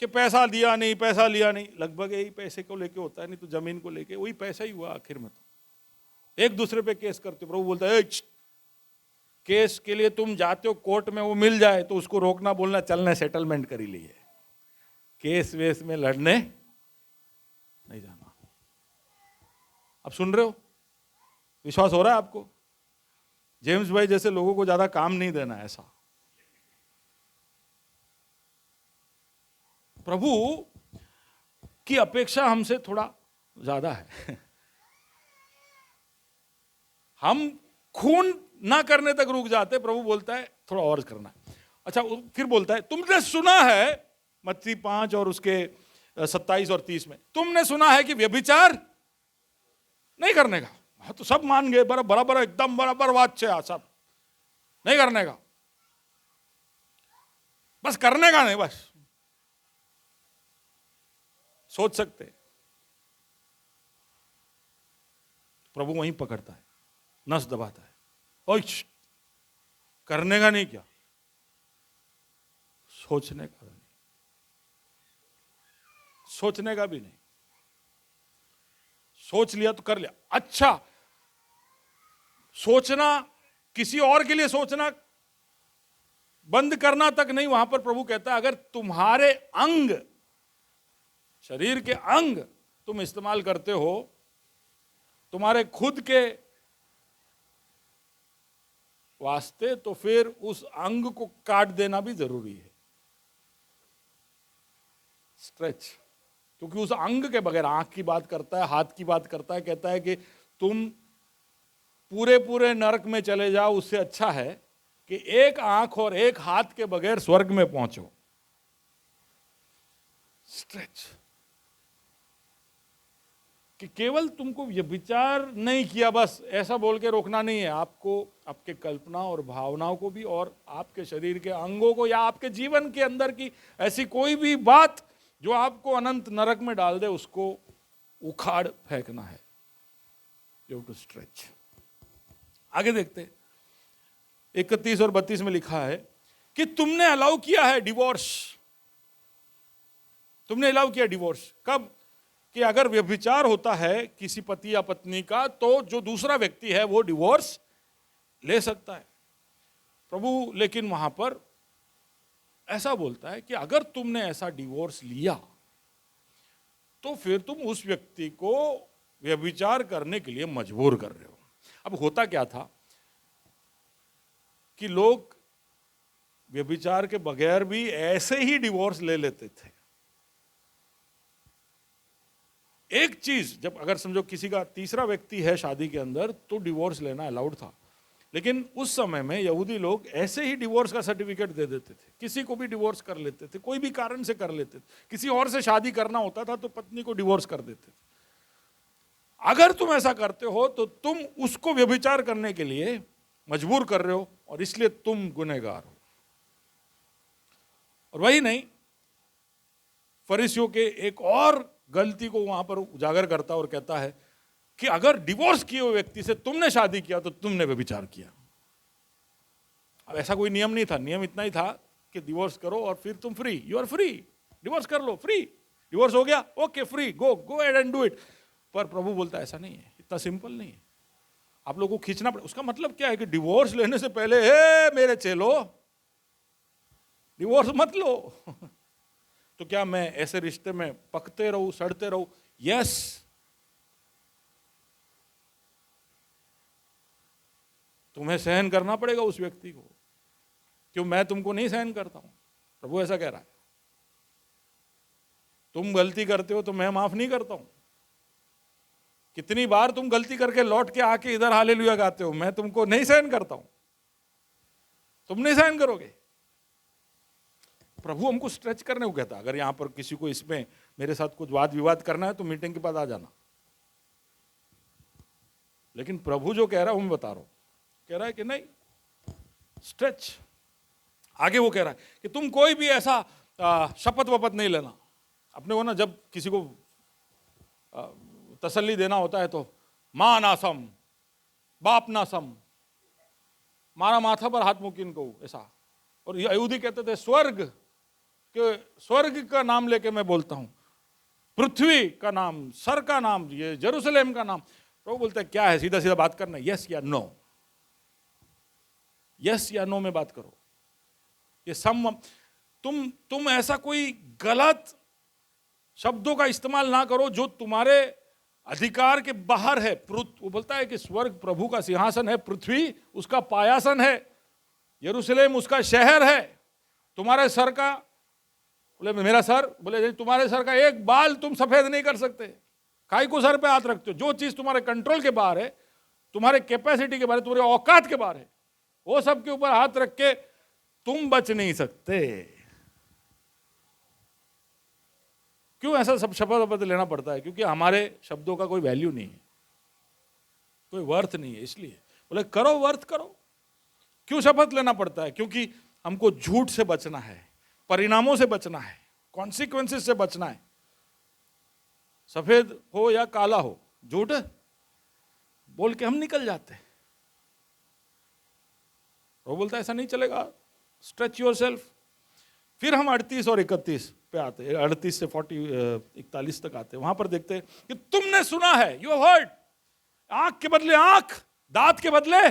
कि पैसा दिया नहीं, पैसा लिया नहीं। लगभग यही पैसे को लेके होता है, नहीं तो जमीन को लेके वही पैसा ही हुआ आखिर में। तो एक दूसरे पे केस करते हो। प्रभु बोलता है केस के लिए तुम जाते हो कोर्ट में, वो मिल जाए तो उसको रोकना, बोलना चलने सेटलमेंट कर ही लिए, केस वेस में लड़ने नहीं जाना। अब सुन रहे हो? विश्वास हो रहा है आपको? जेम्स भाई जैसे लोगों को ज्यादा काम नहीं देना, ऐसा। प्रभु की अपेक्षा हमसे थोड़ा ज्यादा है। हम खून ना करने तक रुक जाते, प्रभु बोलता है थोड़ा और करना है। अच्छा, फिर बोलता है तुमने सुना है, मत्ती 5 और उसके 27 और 30 में, तुमने सुना है कि व्यभिचार नहीं करने का। हाँ, तो सब मान गए, बराबर एकदम बराबर बात है, सब नहीं करने का, बस करने का नहीं, बस सोच सकते। प्रभु वहीं पकड़ता है, नस दबाता है, ओए करने का नहीं, क्या सोचने का नहीं, सोचने का भी नहीं। सोच लिया तो कर लिया। अच्छा, सोचना, किसी और के लिए सोचना बंद करना तक नहीं। वहां पर प्रभु कहता है अगर तुम्हारे अंग, शरीर के अंग तुम इस्तेमाल करते हो तुम्हारे खुद के वास्ते, तो फिर उस अंग को काट देना भी जरूरी है। स्ट्रेच, क्योंकि उस अंग के बगैर, आंख की बात करता है, हाथ की बात करता है, कहता है कि तुम पूरे पूरे नरक में चले जाओ, उससे अच्छा है कि एक आंख और एक हाथ के बगैर स्वर्ग में पहुंचो। स्ट्रेच, कि केवल तुमको व्यभिचार नहीं किया बस ऐसा बोल के रोकना नहीं है, आपको आपके कल्पना और भावनाओं को भी, और आपके शरीर के अंगों को, या आपके जीवन के अंदर की ऐसी कोई भी बात जो आपको अनंत नरक में डाल दे, उसको उखाड़ फेंकना है। You have to stretch. आगे देखते, 31 और 32 में लिखा है कि तुमने अलाउ किया है डिवोर्स। तुमने अलाउ किया डिवोर्स कब? कि अगर व्यभिचार होता है किसी पति या पत्नी का, तो जो दूसरा व्यक्ति है वो डिवोर्स ले सकता है। प्रभु लेकिन वहां पर ऐसा बोलता है कि अगर तुमने ऐसा डिवोर्स लिया तो फिर तुम उस व्यक्ति को व्यभिचार करने के लिए मजबूर कर रहे हो। अब होता क्या था कि लोग व्यभिचार के बगैर भी ऐसे ही डिवोर्स ले लेते थे। एक चीज, जब अगर समझो किसी का तीसरा व्यक्ति है शादी के अंदर, तो डिवोर्स लेना अलाउड था। लेकिन उस समय में यहूदी लोग ऐसे ही डिवोर्स का सर्टिफिकेट दे देते थे, किसी को भी डिवोर्स कर लेते थे, कोई भी कारण से कर लेते थे। किसी और से शादी करना होता था तो पत्नी को डिवोर्स कर देते थे। अगर तुम ऐसा करते हो तो तुम उसको व्यभिचार करने के लिए मजबूर कर रहे हो, और इसलिए तुम गुनहगार हो। और वही नहीं, फरीसियों के एक और गलती को वहां पर उजागर करता और कहता है कि अगर डिवोर्स किए हुए व्यक्ति से तुमने शादी किया तो तुमने व्यभिचार किया। अब ऐसा कोई नियम नहीं था, नियम इतना ही था कि डिवोर्स करो और फिर तुम free, you are free, divorce कर लो, फ्री, डिवोर्स हो गया, okay free, go go ahead and do it. पर प्रभु बोलता है ऐसा नहीं है, इतना सिंपल नहीं है, आप लोगों को खींचना पड़े। उसका मतलब क्या है कि डिवोर्स लेने से पहले हे मेरे चेलो डिवोर्स मत लो। तो क्या मैं ऐसे रिश्ते में पकते रहूं, सड़ते रहूं? यस, तुम्हें सहन करना पड़ेगा उस व्यक्ति को। क्यों? मैं तुमको नहीं सहन करता हूं, प्रभु ऐसा कह रहा है। तुम गलती करते हो तो मैं माफ नहीं करता हूं। कितनी बार तुम गलती करके लौट के आके इधर हालेलुया गाते हो, मैं तुमको नहीं सहन करता हूं, तुम नहीं सहन करोगे। प्रभु हमको स्ट्रेच करने को कहता है। अगर यहां पर किसी को इसमें मेरे साथ कुछ वाद विवाद करना है तो मीटिंग के बाद आ जाना। लेकिन प्रभु जो कह रहा है वो मैं बता रहा हूं, कह रहा है कि नहीं, स्ट्रेच। आगे वो कह रहा है कि तुम कोई भी ऐसा शपथ वपथ नहीं लेना। अपने को ना जब किसी को तसल्ली देना होता है तो मां ना सम, बाप ना सम, मारा माथा पर हाथ मुकीन को, ऐसा। और यहूदी कहते थे स्वर्ग के, स्वर्ग का नाम लेके मैं बोलता हूं, पृथ्वी का नाम, सर का नाम, ये जेरूसलेम का नाम। प्रभु बोलते हैं क्या है, सीधा सीधा बात करना, यस या नो, यस या नो में बात करो। ये सम, तुम ऐसा कोई गलत शब्दों का इस्तेमाल ना करो जो तुम्हारे अधिकार के बाहर है। वो बोलता है कि स्वर्ग प्रभु का सिंहासन है, पृथ्वी उसका पायासन है, यरूशलेम उसका शहर है। तुम्हारे सर का, बोले मेरा सर, बोले तुम्हारे सर का एक बाल तुम सफेद नहीं कर सकते। काहे को सर पे हाथ रखते हो? जो चीज तुम्हारे कंट्रोल के बाहर है, तुम्हारे कैपेसिटी के बाहर है, तुम्हारे औकात के बाहर है, वो सब के ऊपर हाथ रख के तुम बच नहीं सकते। क्यों ऐसा सब शपथ लेना पड़ता है? क्योंकि हमारे शब्दों का कोई वैल्यू नहीं है, कोई वर्थ नहीं है। इसलिए बोले करो, वर्थ करो। क्यों शपथ लेना पड़ता है? क्योंकि हमको झूठ से बचना है, परिणामों से बचना है, कॉन्सिक्वेंसेस से बचना है। सफेद हो या काला हो, झूठ बोल के हम निकल जाते हैं। वो बोलता है ऐसा नहीं चलेगा, स्ट्रेच योरसेल्फ। फिर हम 38 और 31 पे आते हैं, 38 से 41 तक आते हैं। वहां पर देखते हैं कि तुमने सुना है, यू हैव हर्ड, आंख के बदले आंख, दांत के बदले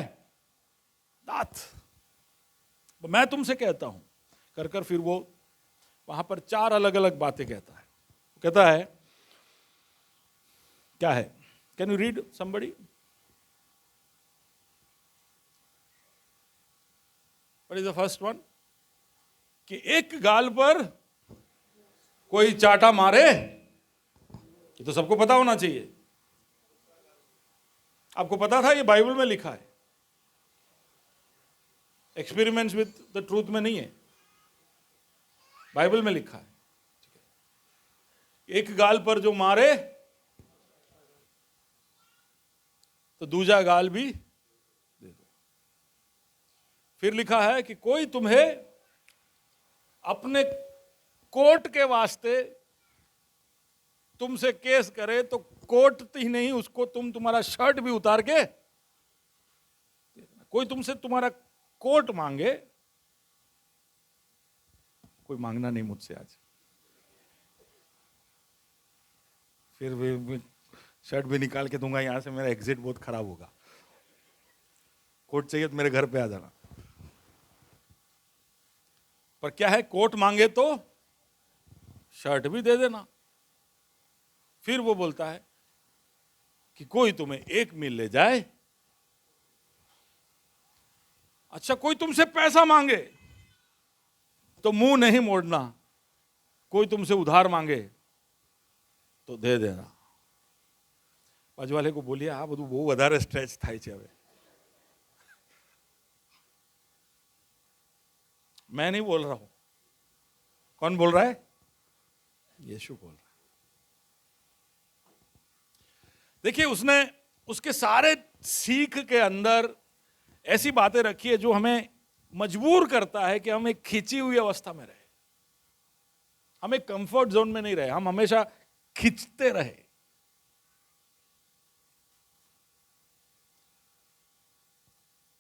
दांत। मैं तुमसे कहता हूं कर कर, फिर वो वहां पर 4 अलग अलग बातें कहता है। कहता है क्या है? Can you read somebody? What is the first one? कि एक गाल पर कोई चाटा मारे, ये तो सबको पता होना चाहिए। आपको पता था? ये बाइबल में लिखा है, एक्सपेरिमेंट्स विद द ट्रूथ में नहीं है, बाइबल में लिखा है। एक गाल पर जो मारे तो दूजा गाल भी दे दो। फिर लिखा है कि कोई तुम्हें अपने कोट के वास्ते तुमसे केस करे तो कोट ही नहीं, उसको तुम्हारा शर्ट भी उतार के। कोई तुमसे तुम्हारा कोट मांगे, कोई मांगना नहीं मुझसे आज, फिर भी शर्ट भी निकाल के दूंगा, यहां से मेरा एग्जिट बहुत खराब होगा। कोट चाहिए तो मेरे घर पे आ जाना। पर क्या है, कोट मांगे तो शर्ट भी दे देना। फिर वो बोलता है कि कोई तुम्हें 1 मील ले जाए। अच्छा, कोई तुमसे पैसा मांगे तो मुंह नहीं मोड़ना, कोई तुमसे उधार मांगे तो दे देना। बाजूवाले को बोलिए આ બધું બહુ વધારે સ્ટ્રેચ થાય છે। હવે मैं नहीं बोल रहा हूं, कौन बोल रहा है? यीशु बोल रहा है। देखिए, उसने उसके सारे सीख के अंदर ऐसी बातें रखी है जो हमें मजबूर करता है कि हम एक खिंची हुई अवस्था में रहे, हम एक कंफर्ट जोन में नहीं रहे, हम हमेशा खिंचते रहे।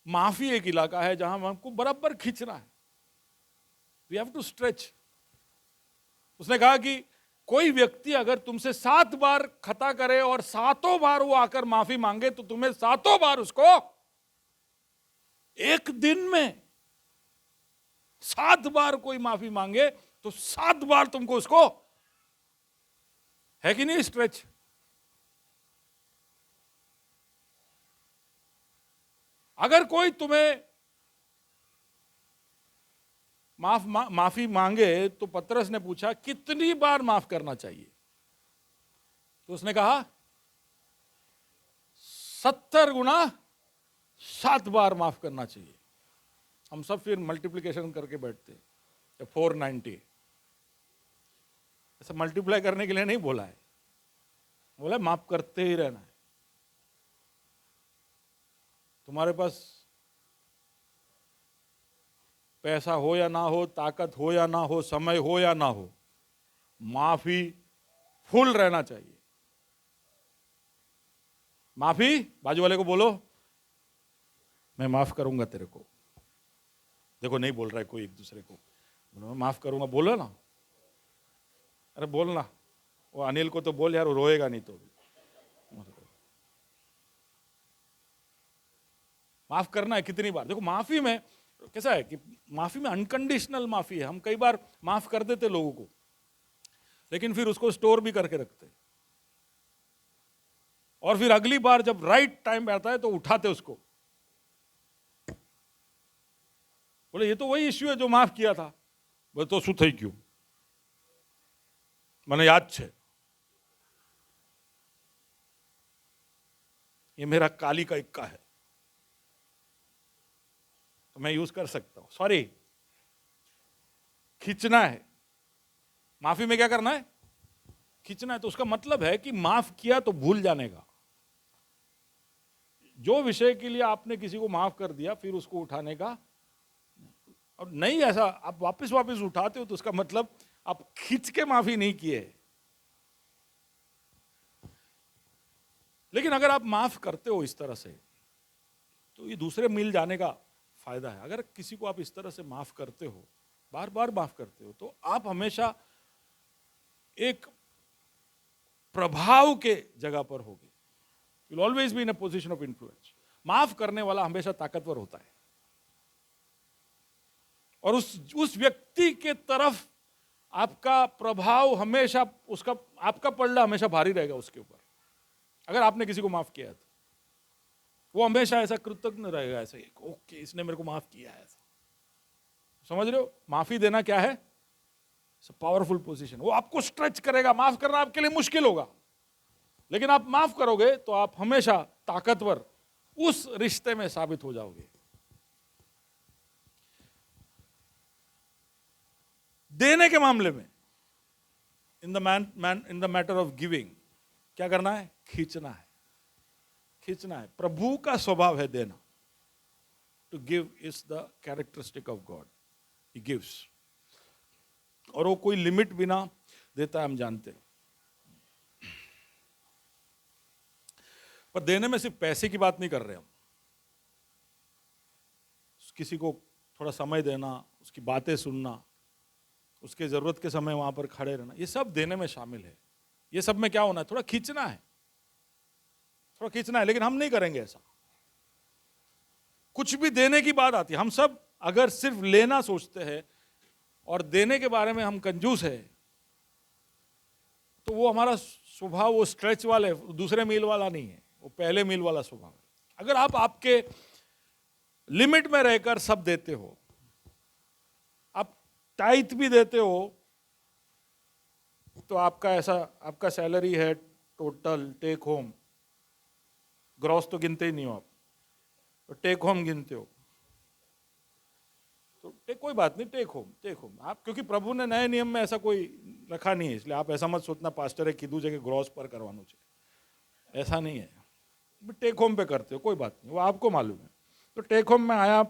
माफी एक इलाका है जहां हमको बराबर खींचना है, वी हैव टू स्ट्रेच। उसने कहा कि कोई व्यक्ति अगर तुमसे 7 बार खता करे और 7 बार वो आकर माफी मांगे तो तुम्हें 7 बार उसको एक दिन में 7 बार कोई माफी मांगे तो 7 बार तुमको उसको, है कि नहीं स्ट्रेच? अगर कोई तुम्हें माफी मांगे तो पतरस ने पूछा कितनी बार माफ करना चाहिए? तो उसने कहा 70 गुना 7 बार माफ करना चाहिए। हम सब फिर मल्टीप्लिकेशन करके बैठते हैं 490, ऐसा मल्टीप्लाई करने के लिए नहीं बोला है, बोला माफ करते ही रहना है। तुम्हारे पास पैसा हो या ना हो, ताकत हो या ना हो, समय हो या ना हो, माफी फुल रहना चाहिए। माफी, बाजू वाले को बोलो मैं माफ करूंगा तेरे को। देखो नहीं बोल रहा है कोई एक दूसरे को, मैं माफ करूंगा, बोलो ना, अरे बोलना। वो अनिल को तो बोल यार, वो रोएगा नहीं तो। माफ करना है कितनी बार? देखो माफी में कैसा है कि माफी में अनकंडीशनल माफी है। हम कई बार माफ कर देते लोगों को, लेकिन फिर उसको स्टोर भी करके रखते, और फिर अगली बार जब राइट टाइम आता है तो उठाते उसको, बोले ये तो वही इश्यू है जो माफ किया था। बोले तो શું થઈ ગયું? મને याद છે, ये मेरा काली का इक्का है तो मैं यूज कर सकता हूं। सॉरी, खींचना है। माफी में क्या करना है? खींचना है। तो उसका मतलब है कि माफ किया तो भूल जाने का। जो विषय के लिए आपने किसी को माफ कर दिया फिर उसको उठाने का, और नहीं ऐसा आप वापस वापस उठाते हो तो उसका मतलब आप खींच के माफी नहीं किए। लेकिन अगर आप माफ करते हो इस तरह से तो ये दूसरे मिल जाने का फायदा है। अगर किसी को आप इस तरह से माफ करते हो, बार बार माफ करते हो, तो आप हमेशा एक प्रभाव के जगह पर होगे। You will always be in a position of influence. माफ करने वाला हमेशा ताकतवर होता है, और उस व्यक्ति के तरफ आपका प्रभाव हमेशा, उसका आपका पलड़ा हमेशा भारी रहेगा उसके ऊपर। अगर आपने किसी को माफ किया है तो वो हमेशा ऐसा कृतज्ञ रहेगा, ऐसा ओके इसने मेरे को माफ किया है। समझ रहे हो? माफी देना क्या है? Powerful position. वो आपको स्ट्रेच करेगा। माफ करना आपके लिए मुश्किल होगा, लेकिन आप माफ करोगे तो आप हमेशा ताकतवर उस रिश्ते में साबित हो जाओगे। देने के मामले में, in the matter of giving, क्या करना है? खींचना है। खींचना है। प्रभु का स्वभाव है देना। To give is the characteristic of God. He gives, और वो कोई लिमिट बिना देता है, हम जानते हैं। पर देने में सिर्फ पैसे की बात नहीं कर रहे हम। किसी को थोड़ा समय देना, उसकी बातें सुनना, उसके जरूरत के समय वहां पर खड़े रहना, ये सब देने में शामिल है। ये सब में क्या होना है? थोड़ा खींचना है, थोड़ा खींचना है। लेकिन हम नहीं करेंगे ऐसा। कुछ भी देने की बात आती है, हम सब अगर सिर्फ लेना सोचते हैं और देने के बारे में हम कंजूस है, तो वो हमारा स्वभाव वो स्ट्रेच वाला है, दूसरे मील वाला नहीं है, वो पहले मील वाला स्वभाव है। अगर आप आपके लिमिट में रहकर सब देते हो, आप टाइथ भी देते हो, तो आपका ऐसा, आपका सैलरी है टोटल टेक होम, ग्रॉस तो गिनते ही नहीं हो आप, तो टेक होम गिनते हो, तो कोई बात नहीं, टेक होम आप, क्योंकि प्रभु ने नए नियम में ऐसा कोई रखा नहीं है, इसलिए आप ऐसा मत सोचना पास्टर है कीधु जगह ग्रॉस पर करवाना चाहिए, ऐसा नहीं है। टेक होम पे करते हो, कोई बात नहीं, वो आपको मालूम है। तो टेक होम में आया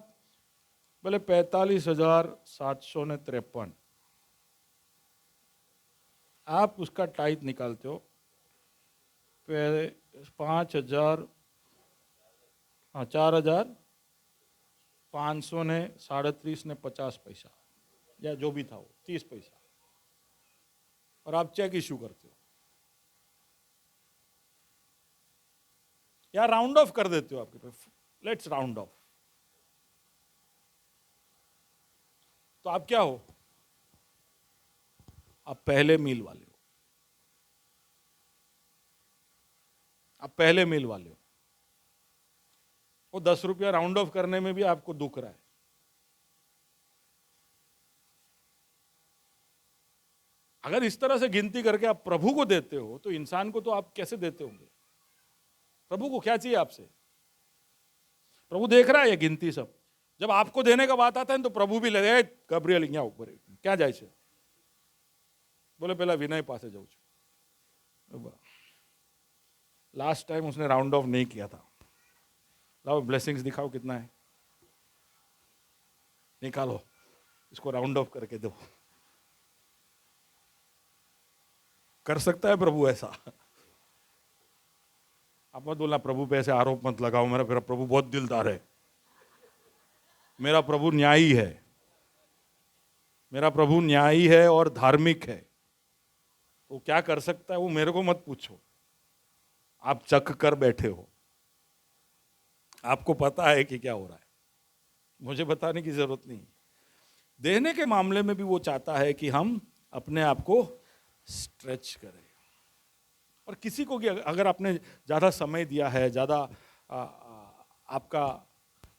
बोले 45,753, आप उसका टाइट निकालते हो 5,000, हाँ 4,500 ने 37 ने 50 पैसा, या जो भी था वो 30 पैसा, और आप चेक इश्यू करते हो या राउंड ऑफ कर देते हो आपके पे, लेट्स राउंड ऑफ, तो आप क्या हो? आप पहले मील वाले हो, आप पहले मील वाले हो। वो 10 रुपया राउंड ऑफ करने में भी आपको दुख रहा है। अगर इस तरह से गिनती करके आप प्रभु को देते हो तो इंसान को तो आप कैसे देते होंगे? प्रभु को क्या चाहिए आपसे? प्रभु देख रहा है ये गिनती सब। जब आपको देने का बात आता है तो प्रभु भी लगे, गब्रियल यहाँ ऊपर क्या जाए छे? बोले पहला विनय पासे जाऊँ छू। लास्ट टाइम उसने राउंड ऑफ नहीं किया था। लाओ ब्लेसिंग्स दिखाओ कितना है, निकालो, इसको राउंड ऑफ करके दो। कर सकता है प्रभु ऐसा? आप मत बोलना प्रभु पे ऐसे आरोप मत लगाओ, मेरा प्रभु बहुत दिलदार है, मेरा प्रभु न्यायी है, मेरा प्रभु न्यायी है और धार्मिक है। वो क्या कर सकता है वो मेरे को मत पूछो, आप चक कर बैठे हो, आपको पता है कि क्या हो रहा है, मुझे बताने की जरूरत नहीं। देने के मामले में भी वो चाहता है कि हम अपने आप को स्ट्रेच करें। और किसी को भी अगर आपने ज़्यादा समय दिया है, ज़्यादा आपका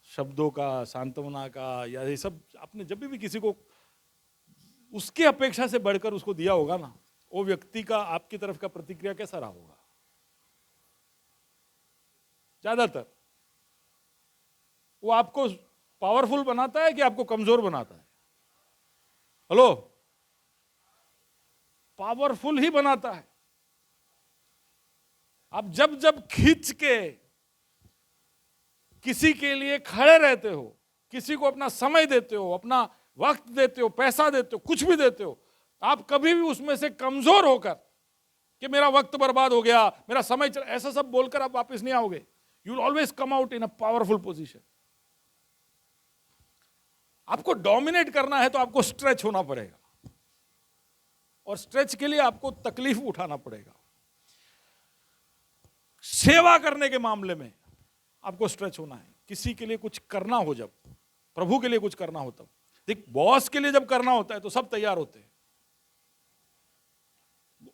शब्दों का, सांत्वना का, या ये सब आपने जब भी किसी को उसकी अपेक्षा से बढ़कर उसको दिया होगा ना, वो व्यक्ति का आपकी तरफ का प्रतिक्रिया कैसा रहा होगा? ज्यादातर वो आपको पावरफुल बनाता है कि आपको कमजोर बनाता है? हेलो, पावरफुल ही बनाता है। आप जब जब खींच के किसी के लिए खड़े रहते हो, किसी को अपना समय देते हो, अपना वक्त देते हो, पैसा देते हो, कुछ भी देते हो, आप कभी भी उसमें से कमजोर होकर कि मेरा वक्त बर्बाद हो गया, मेरा समय चला, ऐसा सब बोलकर आप वापस नहीं आओगे। You will always come out in a powerful position. आपको डोमिनेट करना है तो आपको स्ट्रेच होना पड़ेगा, और स्ट्रेच के लिए आपको तकलीफ उठाना पड़ेगा। सेवा करने के मामले में आपको स्ट्रेच होना है। किसी के लिए कुछ करना हो, जब प्रभु के लिए कुछ करना हो तब। देख, बॉस के लिए जब करना होता है तो सब तैयार होते हैं।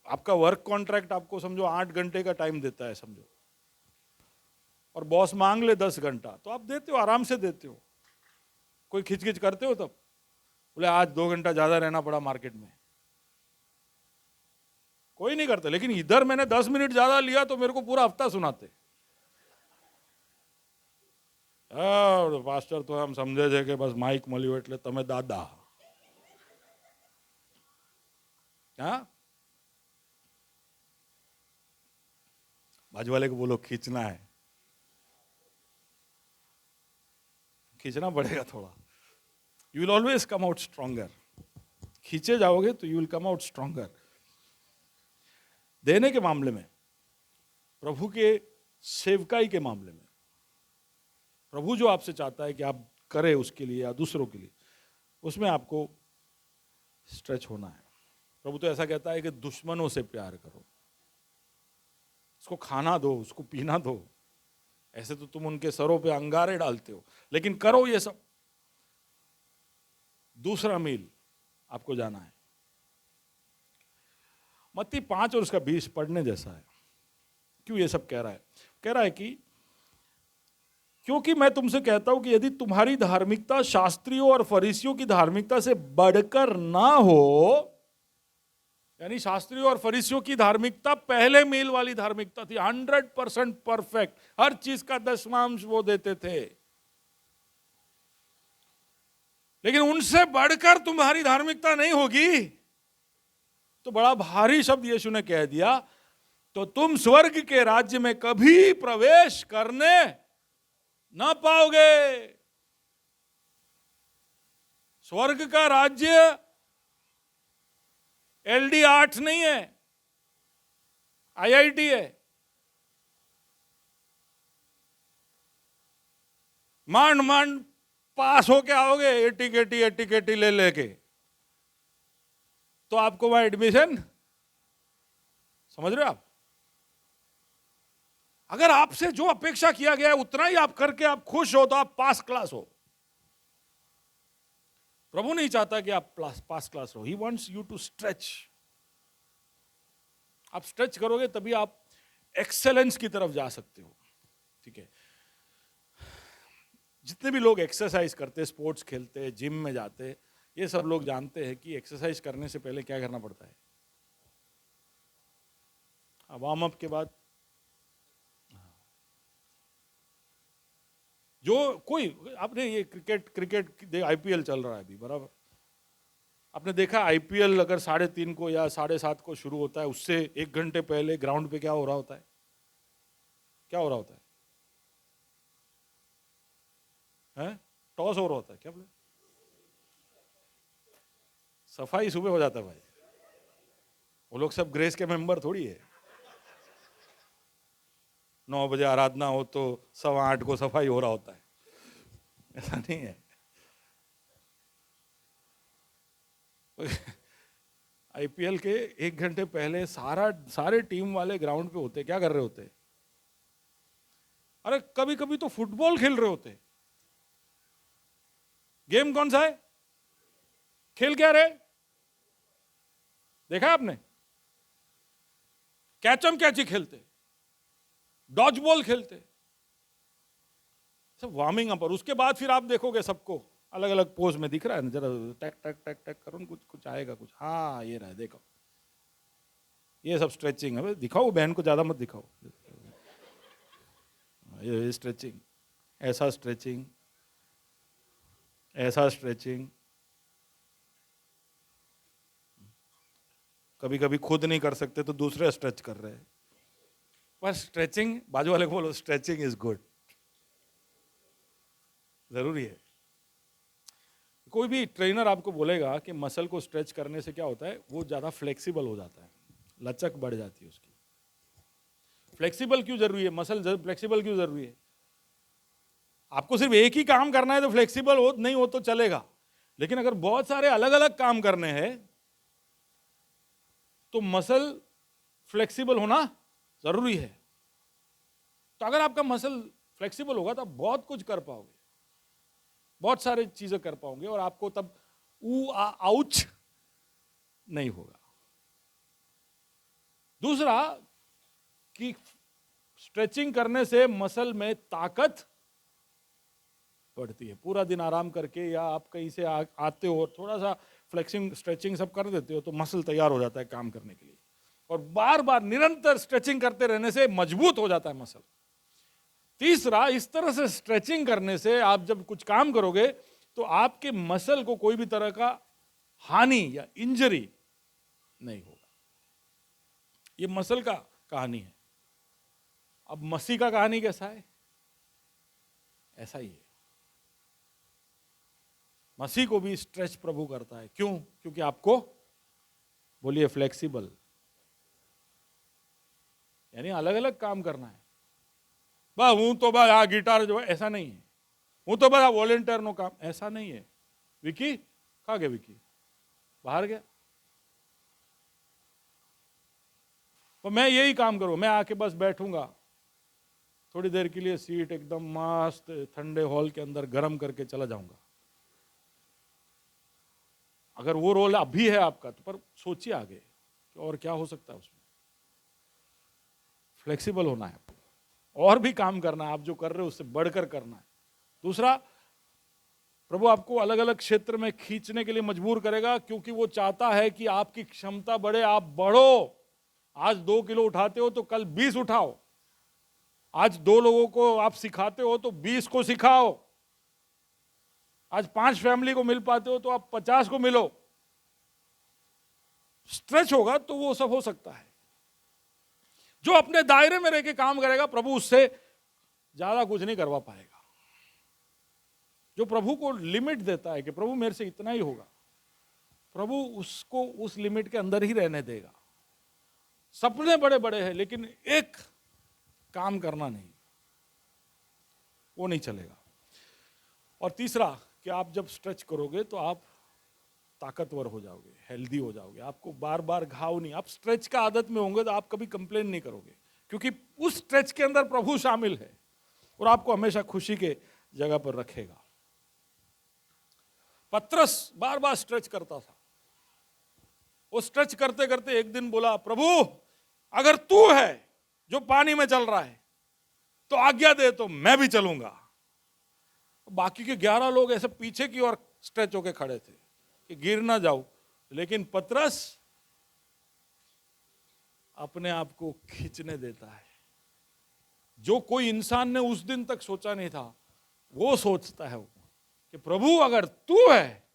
आपका वर्क कॉन्ट्रैक्ट आपको समझो 8 घंटे का टाइम देता है समझो, और बॉस मांग ले 10 घंटा, तो आप देते हो, आराम से देते हो। कोई खिचखिच करते हो तब? बोले आज 2 घंटा ज्यादा रहना पड़ा मार्केट में, कोई नहीं करता। लेकिन इधर मैंने 10 मिनट ज्यादा लिया तो मेरे को पूरा हफ्ता सुनाते। पास्टर तो हम समझे थे कि बस माइक मळ्યું એટલે તમે દાદા। हाँ, बाजू वाले को बोलो खींचना है, खींचना पड़ेगा थोड़ा। You will always come out stronger. खींचे जाओगे तो you will come out stronger. देने के मामले में, प्रभु के सेवकाई के मामले में, प्रभु जो आपसे चाहता है कि आप करें उसके लिए या दूसरों के लिए, उसमें आपको स्ट्रेच होना है। प्रभु तो ऐसा कहता है कि दुश्मनों से प्यार करो, उसको खाना दो, उसको पीना दो। ऐसे तो तुम उनके सरों पे अंगारे डालते हो, लेकिन करो ये सब। दूसरा मील आपको जाना है। मत्ती 5 और उसका 20 पढ़ने जैसा है। क्यों ये सब कह रहा है? कह रहा है कि क्योंकि मैं तुमसे कहता हूं कि यदि तुम्हारी धार्मिकता शास्त्रियों और फरीसियों की धार्मिकता से बढ़कर ना हो, यानी शास्त्रियों और फरीसियों की धार्मिकता पहले मील वाली धार्मिकता थी, 100% परफेक्ट, हर चीज का दशमांश वो देते थे, लेकिन उनसे बढ़कर तुम्हारी धार्मिकता नहीं होगी तो बड़ा भारी शब्द यीशु ने कह दिया, तो तुम स्वर्ग के राज्य में कभी प्रवेश करने ना पाओगे। स्वर्ग का राज्य LD 8 नहीं है, IIT है। मान मान पास होके आओगे, एटी केटी ले लेके, तो आपको वहां एडमिशन समझ रहे हो आप? अगर आपसे जो अपेक्षा किया गया है उतना ही आप करके आप खुश हो तो आप पास क्लास हो। प्रभु नहीं चाहता कि आप पास क्लास हो। He wants you to stretch. आप स्ट्रेच करोगे तभी आप एक्सेलेंस की तरफ जा सकते हो। ठीक है, जितने भी लोग एक्सरसाइज करते, स्पोर्ट्स खेलते, जिम में जाते, ये सब लोग जानते हैं कि एक्सरसाइज करने से पहले क्या करना पड़ता है। वार्म अप के बाद जो कोई, आपने ये क्रिकेट आईपीएल चल रहा है अभी, बराबर? आपने देखा आईपीएल अगर 3:30 को या 7:30 को शुरू होता है, उससे 1 घंटे पहले ग्राउंड पे क्या हो रहा होता है? क्या हो रहा होता है? हैं? टॉस हो रहा होता है क्या? बोले सफाई सुबह हो जाता है भाई। वो लोग सब ग्रेस के मेंबर थोड़ी है। 9 बजे आराधना हो तो 8:15 को सफाई हो रहा होता है, ऐसा नहीं है। आईपीएल के 1 घंटे पहले सारे टीम वाले ग्राउंड पे होते, क्या कर रहे होते? अरे कभी कभी तो फुटबॉल खेल रहे होते। गेम कौन सा है? खेल क्या रहे? देखा आपने? कैचम कैची खेलते, डॉज बॉल खेलते, सब वार्मिंग अप। और उसके बाद फिर आप देखोगे सबको अलग अलग पोज में दिख रहा है ना, जरा टैक टैक टैक टैक करो, कुछ आएगा कुछ। हाँ ये रहा, देखो ये सब स्ट्रेचिंग है। दिखाओ बहन को, ज्यादा मत दिखाओ। ये स्ट्रेचिंग, ऐसा स्ट्रेचिंग, ऐसा स्ट्रेचिंग। कभी कभी खुद नहीं कर सकते तो दूसरे स्ट्रेच कर रहे हैं। पर स्ट्रेचिंग, बाजू वाले को बोलो स्ट्रेचिंग इज गुड, जरूरी है। कोई भी ट्रेनर आपको बोलेगा कि मसल को स्ट्रेच करने से क्या होता है, वो ज्यादा फ्लेक्सिबल हो जाता है, लचक बढ़ जाती है उसकी। फ्लेक्सिबल क्यों जरूरी है? मसल फ्लेक्सिबल क्यों जरूरी है? आपको सिर्फ एक ही काम करना है तो फ्लेक्सिबल हो नहीं हो तो चलेगा, लेकिन अगर बहुत सारे अलग अलग काम करने हैं तो मसल फ्लेक्सिबल होना जरूरी है। तो अगर आपका मसल फ्लेक्सिबल होगा तो आप बहुत कुछ कर पाओगे, बहुत सारी चीजें कर पाओगे, और आपको तब आउच नहीं होगा। दूसरा कि स्ट्रेचिंग करने से मसल में ताकत बढ़ती है। पूरा दिन आराम करके या आप कहीं से आते हो, थोड़ा सा फ्लेक्सिंग स्ट्रेचिंग सब कर देते हो तो मसल तैयार हो जाता है काम करने के लिए। और बार बार निरंतर स्ट्रेचिंग करते रहने से मजबूत हो जाता है मसल। तीसरा, इस तरह से स्ट्रेचिंग करने से आप जब कुछ काम करोगे तो आपके मसल को कोई भी तरह का हानि या इंजरी नहीं होगा। ये मसल का कहानी है। अब मसीह का कहानी कैसा है? ऐसा ही है। मसीह को भी स्ट्रेच प्रभु करता है। क्यों? क्योंकि आपको, बोलिए, फ्लेक्सिबल, यानी अलग अलग काम करना है। बा हूं तो बा आ गिटार जो है, ऐसा नहीं है। हूं तो बा वॉलेंटियर नो काम, ऐसा नहीं है। विकी कहाँ गया? विकी बाहर गया। तो मैं यही काम करूँ, मैं आके बस बैठूंगा थोड़ी देर के लिए, सीट एकदम मस्त ठंडे हॉल के अंदर गर्म करके चला जाऊंगा। अगर वो रोल अभी है आपका तो पर सोचिए आगे और क्या हो सकता है उसमें। फ्लेक्सिबल होना है, और भी काम करना है, आप जो कर रहे हो उससे बढ़कर करना है। दूसरा, प्रभु आपको अलग अलग क्षेत्र में खींचने के लिए मजबूर करेगा, क्योंकि वो चाहता है कि आपकी क्षमता बढ़े, आप बढ़ो। आज 2 किलो उठाते हो तो कल 20 उठाओ। आज 2 लोगों को आप सिखाते हो तो 20 को सिखाओ। आज 5 फैमिली को मिल पाते हो तो आप 50 को मिलो। स्ट्रेच होगा तो वो सब हो सकता है। जो अपने दायरे में रह के काम करेगा, प्रभु उससे ज्यादा कुछ नहीं करवा पाएगा। जो प्रभु को लिमिट देता है कि प्रभु मेरे से इतना ही होगा, प्रभु उसको उस लिमिट के अंदर ही रहने देगा। सपने बड़े बड़े हैं लेकिन एक काम करना नहीं, वो नहीं चलेगा। और तीसरा कि आप जब स्ट्रेच करोगे तो आप ताकतवर हो जाओगे, हेल्दी हो जाओगे, आपको बार बार घाव नहीं, आप स्ट्रेच का आदत में होंगे तो आप कभी कंप्लेन नहीं करोगे, क्योंकि उस स्ट्रेच के अंदर प्रभु शामिल है और आपको हमेशा खुशी के जगह पर रखेगा। पतरस बार बार स्ट्रेच करता था। वो स्ट्रेच करते करते एक दिन बोला, प्रभु अगर तू है जो पानी में चल रहा है तो आज्ञा दे तो मैं भी चलूंगा। बाकी के 11 लोग ऐसे पीछे की ओर स्ट्रेच होके खड़े थे कि गिर ना जाओ, लेकिन पतरस अपने आप को खींचने देता है। जो कोई इंसान ने उस दिन तक सोचा नहीं था, वो सोचता है कि प्रभु अगर तू है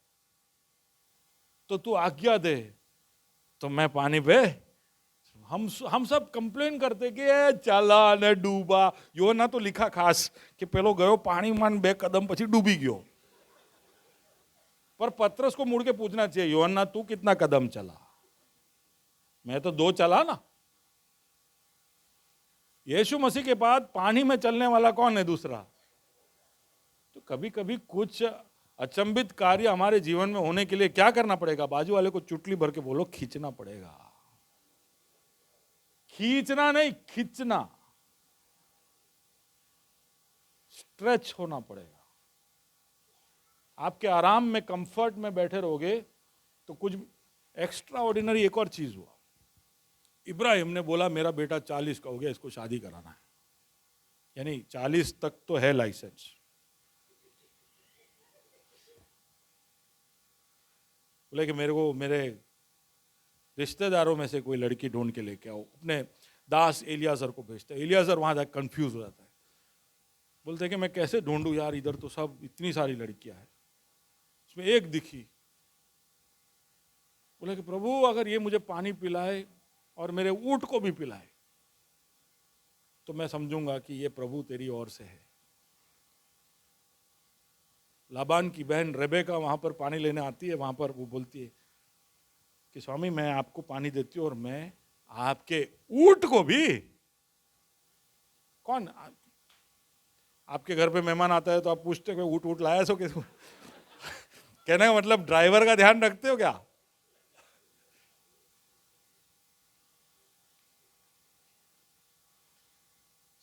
तो तू आज्ञा दे तो मैं पानी पे। हम सब कंप्लेन करते कि चला ने डूबा, यो ना तो लिखा खास कि पेलो गयो पानी मान 2 कदम પછી डूबी गयो। पर पतरस को मुड़ के पूछना चाहिए, योहन्ना तू कितना कदम चला? मैं तो 2 चला ना। यीशु मसीह के बाद पानी में चलने वाला कौन है दूसरा? तो कभी कभी कुछ अचंभित कार्य हमारे जीवन में होने के लिए क्या करना पड़ेगा? बाजू वाले को चुटली भर के बोलो, खींचना पड़ेगा। खींचना नहीं, खींचना, स्ट्रेच होना पड़ेगा। आपके आराम में, कंफर्ट में बैठे रहोगे तो कुछ एक्स्ट्रा ऑर्डिनरी। एक और चीज हुआ, इब्राहिम ने बोला मेरा बेटा 40 का हो गया, इसको शादी कराना है, यानी 40 तक तो है लाइसेंस। बोले कि मेरे को मेरे रिश्तेदारों में से कोई लड़की ढूंढ के लेके आओ। अपने दास एलियाजर को भेजते। एलियाजर वहां जाकर कंफ्यूज हो जाता है, बोलते कि मैं कैसे ढूंढूं यार, इधर तो सब इतनी सारी लड़कियां हैं, उसमें एक दिखी। बोले कि प्रभु अगर ये मुझे पानी पिलाए और मेरे ऊंट को भी पिलाए तो मैं समझूंगा कि ये प्रभु तेरी ओर से है। लाबान की बहन रेबेका वहां पर पानी लेने आती है, वहां पर वो बोलती है कि स्वामी मैं आपको पानी देती हूँ और मैं आपके ऊंट को भी। कौन आपके घर पे मेहमान आता है तो आप पूछते हो ऊंट ऊंट लाया सो किस? कहने का मतलब ड्राइवर का ध्यान रखते हो क्या?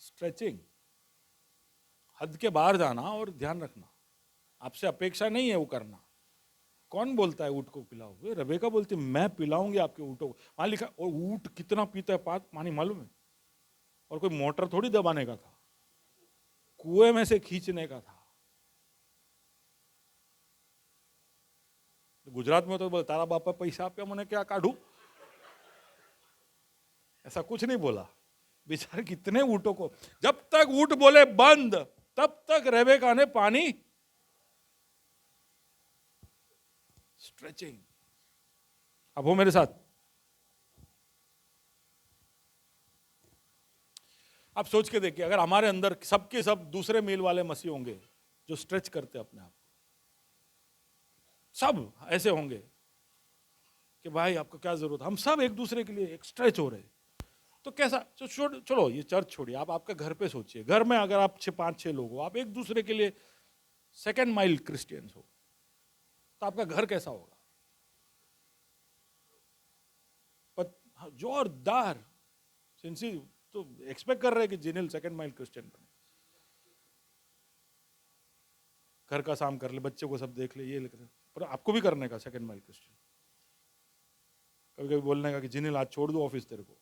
स्ट्रेचिंग, हद के बाहर जाना और ध्यान रखना। आपसे अपेक्षा नहीं है वो करना। कौन बोलता है ऊंट को पिलाओ? रेबेका बोलती मैं पिलाऊंगी आपके ऊँटों को। वहां लिखा, और ऊंट कितना पीता है पानी मालूम है? और कोई मोटर थोड़ी दबाने का था, कुएं में से खींचने का था। गुजरात में तो बोल तारा बापा पैसा आप्या मैंने क्या काढ़ू, ऐसा कुछ नहीं बोला। बेचारे कितने ऊँटों को, जब तक ऊँट बोले बंद तब तक रेबेका ने पानी। स्ट्रेचिंग। अब हो मेरे साथ, आप सोच के देखिए अगर हमारे अंदर सबके सब दूसरे मील वाले मसीह होंगे जो स्ट्रेच करते अपने आप, सब ऐसे होंगे कि भाई आपको क्या जरूरत है, हम सब एक दूसरे के लिए एक स्ट्रेच हो रहे, तो कैसा? चलो ये चर्च छोड़िए, आप आपके घर पे सोचिए। घर में अगर आप 5-6 लोग हो, आप एक दूसरे के लिए सेकेंड माइल क्रिश्चियंस हो, तो आपका घर कैसा होगा? जोरदार सिंसी। तो एक्सपेक्ट कर रहे हैं कि जिनिल सेकेंड माइल क्रिश्चियन बने, घर का काम कर ले, बच्चे को सब देख ले, ये लिख रहे, पर आपको भी करने का सेकेंड माइल क्रिश्चियन। कभी कभी बोलने का कि जिनिल आज छोड़ दो ऑफिस तेरे को।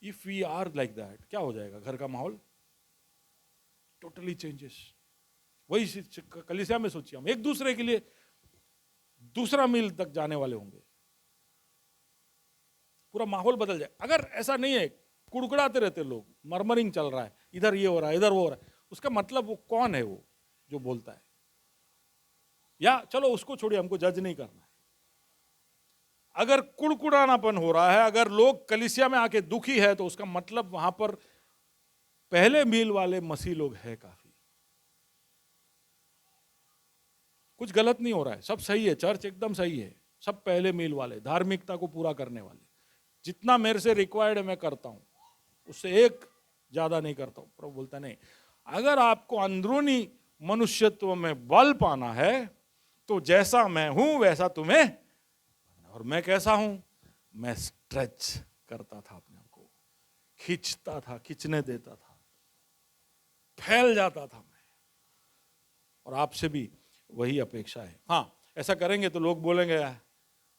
If we are like that, क्या हो जाएगा? घर का माहौल टोटली चेंजेस। वही कलीसिया में सोचिए, हम एक दूसरे के लिए दूसरा मील तक जाने वाले होंगे, पूरा माहौल बदल जाए। अगर ऐसा नहीं है, कुड़कुड़ाते रहते लोग, मरमरिंग चल रहा है, इधर ये हो रहा है, इधर वो हो रहा है, उसका मतलब वो कौन है वो जो बोलता है? या चलो उसको छोड़िए, हमको जज नहीं करना है। अगर कुड़कुड़ानापन हो रहा है, अगर लोग कलीसिया में आके दुखी है, तो उसका मतलब वहां पर पहले मील वाले मसीह लोग हैं काफी। कुछ गलत नहीं हो रहा है, सब सही है, चर्च एकदम सही है, सब पहले मील वाले, धार्मिकता को पूरा करने वाले। जितना मेरे से रिक्वायर्ड है मैं करता हूं, उससे एक ज्यादा नहीं करता हूं। प्रभु बोलता नहीं, अगर आपको अंदरूनी मनुष्यत्व में बल पाना है तो जैसा मैं हूं वैसा तुम्हें, और मैं कैसा हूं, मैं स्ट्रेच करता था अपने आप को, खींचता था, खींचने देता था, फैल जाता था मैं। और आपसे भी वही अपेक्षा है। हाँ, ऐसा करेंगे तो लोग बोलेंगे,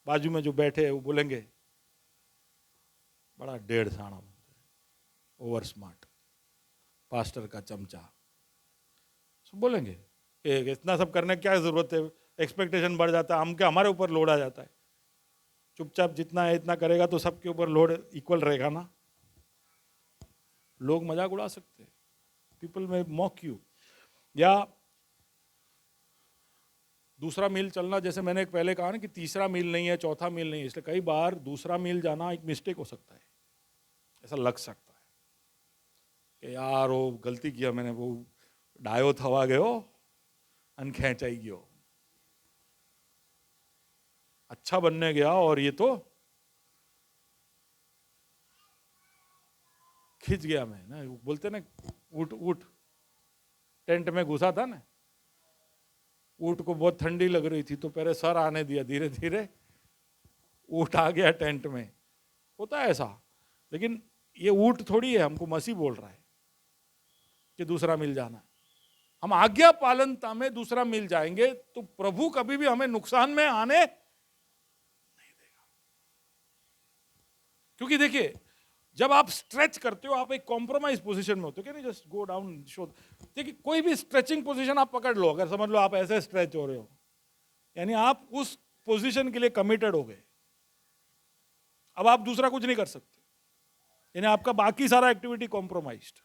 बाजू में जो बैठे हैं वो बोलेंगे बड़ा डेढ़ साणा, ओवर स्मार्ट, पास्टर का चमचा, सब बोलेंगे कि इतना सब करने की क्या जरूरत है, एक्सपेक्टेशन बढ़ जाता है, हम क्या, हमारे ऊपर लोड आ जाता है, चुपचाप जितना है इतना करेगा तो सबके ऊपर लोड इक्वल रहेगा ना। लोग मजाक उड़ा सकते हैं, पीपल में मॉक यू। या दूसरा मील चलना, जैसे मैंने पहले कहा ना कि तीसरा मील नहीं है, चौथा मील नहीं है, इसलिए कई बार दूसरा मील जाना एक मिस्टेक हो सकता है, ऐसा लग सकता है कि यार वो गलती किया मैंने, वो डायो थवा गयो अन खेचाई गयो, अच्छा बनने गया और ये तो खिंच गया। मैं ना, बोलते ना ऊट ऊट टेंट में घुसा था ना, ऊट को बहुत ठंडी लग रही थी तो पहले सर आने दिया, धीरे धीरे ऊट आ गया टेंट में, होता है ऐसा। लेकिन ये ऊट थोड़ी है, हमको मसीह बोल रहा है कि दूसरा मिल जाना। हम आज्ञा पालनता में दूसरा मिल जाएंगे तो प्रभु कभी भी हमें नुकसान में आने नहीं देगा। क्योंकि देखिए, जब आप स्ट्रेच करते हो आप एक कॉम्प्रोमाइज पोजीशन में होते हो, कि नहीं, जस्ट गो डाउन शो। देखिए, कोई भी स्ट्रेचिंग पोजीशन आप पकड़ लो, अगर समझ लो आप ऐसे स्ट्रेच हो रहे हो, यानी आप उस पोजीशन के लिए कमिटेड हो गए, अब आप दूसरा कुछ नहीं कर सकते, यानी आपका बाकी सारा एक्टिविटी कॉम्प्रोमाइज्ड,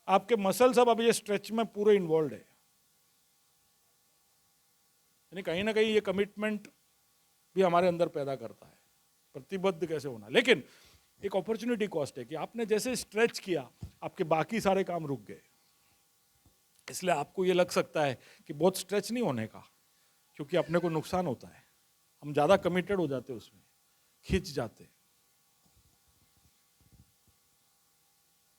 आपके मसल सब अब ये स्ट्रेच में पूरे इन्वॉल्व है, यानी कहीं ना कहीं ये कमिटमेंट भी हमारे अंदर पैदा करता है, प्रतिबद्ध कैसे होना। लेकिन एक अपॉर्चुनिटी कॉस्ट है कि आपने जैसे स्ट्रेच किया आपके बाकी सारे काम रुक गए, इसलिए आपको ये लग सकता है कि बहुत स्ट्रेच नहीं होने का, क्योंकि अपने को नुकसान होता है, हम ज्यादा कमिटेड हो जाते, उसमें खींच जाते।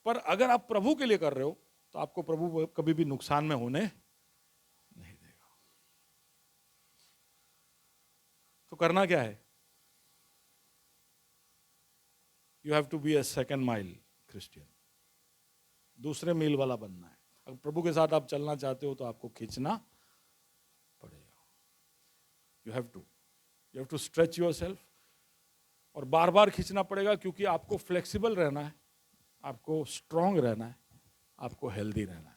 पर अगर आप प्रभु के लिए कर रहे हो तो आपको प्रभु कभी भी नुकसान में होने नहीं देगा। तो करना क्या है, you have to be a second mile Christian, दूसरे मील वाला बनना है। अगर प्रभु के साथ आप चलना चाहते हो तो आपको खींचना पड़ेगा, you have to stretch yourself, और बार बार खींचना पड़ेगा, क्योंकि आपको फ्लेक्सिबल रहना है, आपको स्ट्रांग रहना है, आपको हेल्दी रहना है।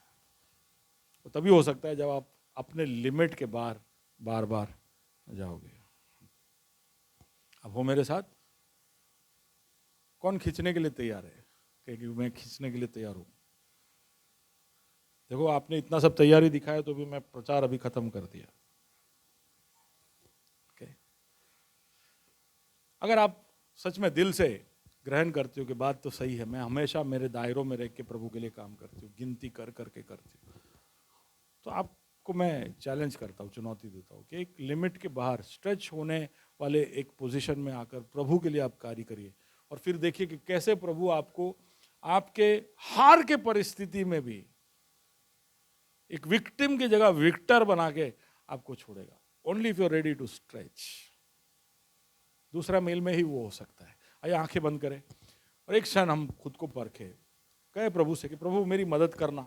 तो तभी हो सकता है जब आप अपने लिमिट के बार बार जाओगे। अब हो मेरे साथ, कौन खींचने के लिए तैयार है, कि मैं खींचने के लिए तैयार हूं। देखो, आपने इतना सब तैयारी दिखाया तो भी मैं प्रचार अभी खत्म कर दिया। अगर आप सच में दिल से ग्रहण करते हो कि बात तो सही है, मैं हमेशा मेरे दायरों में रह के प्रभु के लिए काम करती हूँ, गिनती कर करके करती हूँ, तो आपको मैं चैलेंज करता हूँ, चुनौती देता हूँ कि एक लिमिट के बाहर स्ट्रेच होने वाले एक पोजीशन में आकर प्रभु के लिए आप कार्य करिए, और फिर देखिए कि कैसे प्रभु आपको आपके हार के परिस्थिति में भी एक विक्टिम की जगह विक्टर बना के आपको छोड़ेगा। Only if you are ready to stretch, दूसरा मील में ही वो हो सकता है। आइए आंखें बंद करें और एक क्षण हम खुद को परखें, कहे प्रभु से कि प्रभु मेरी मदद करना।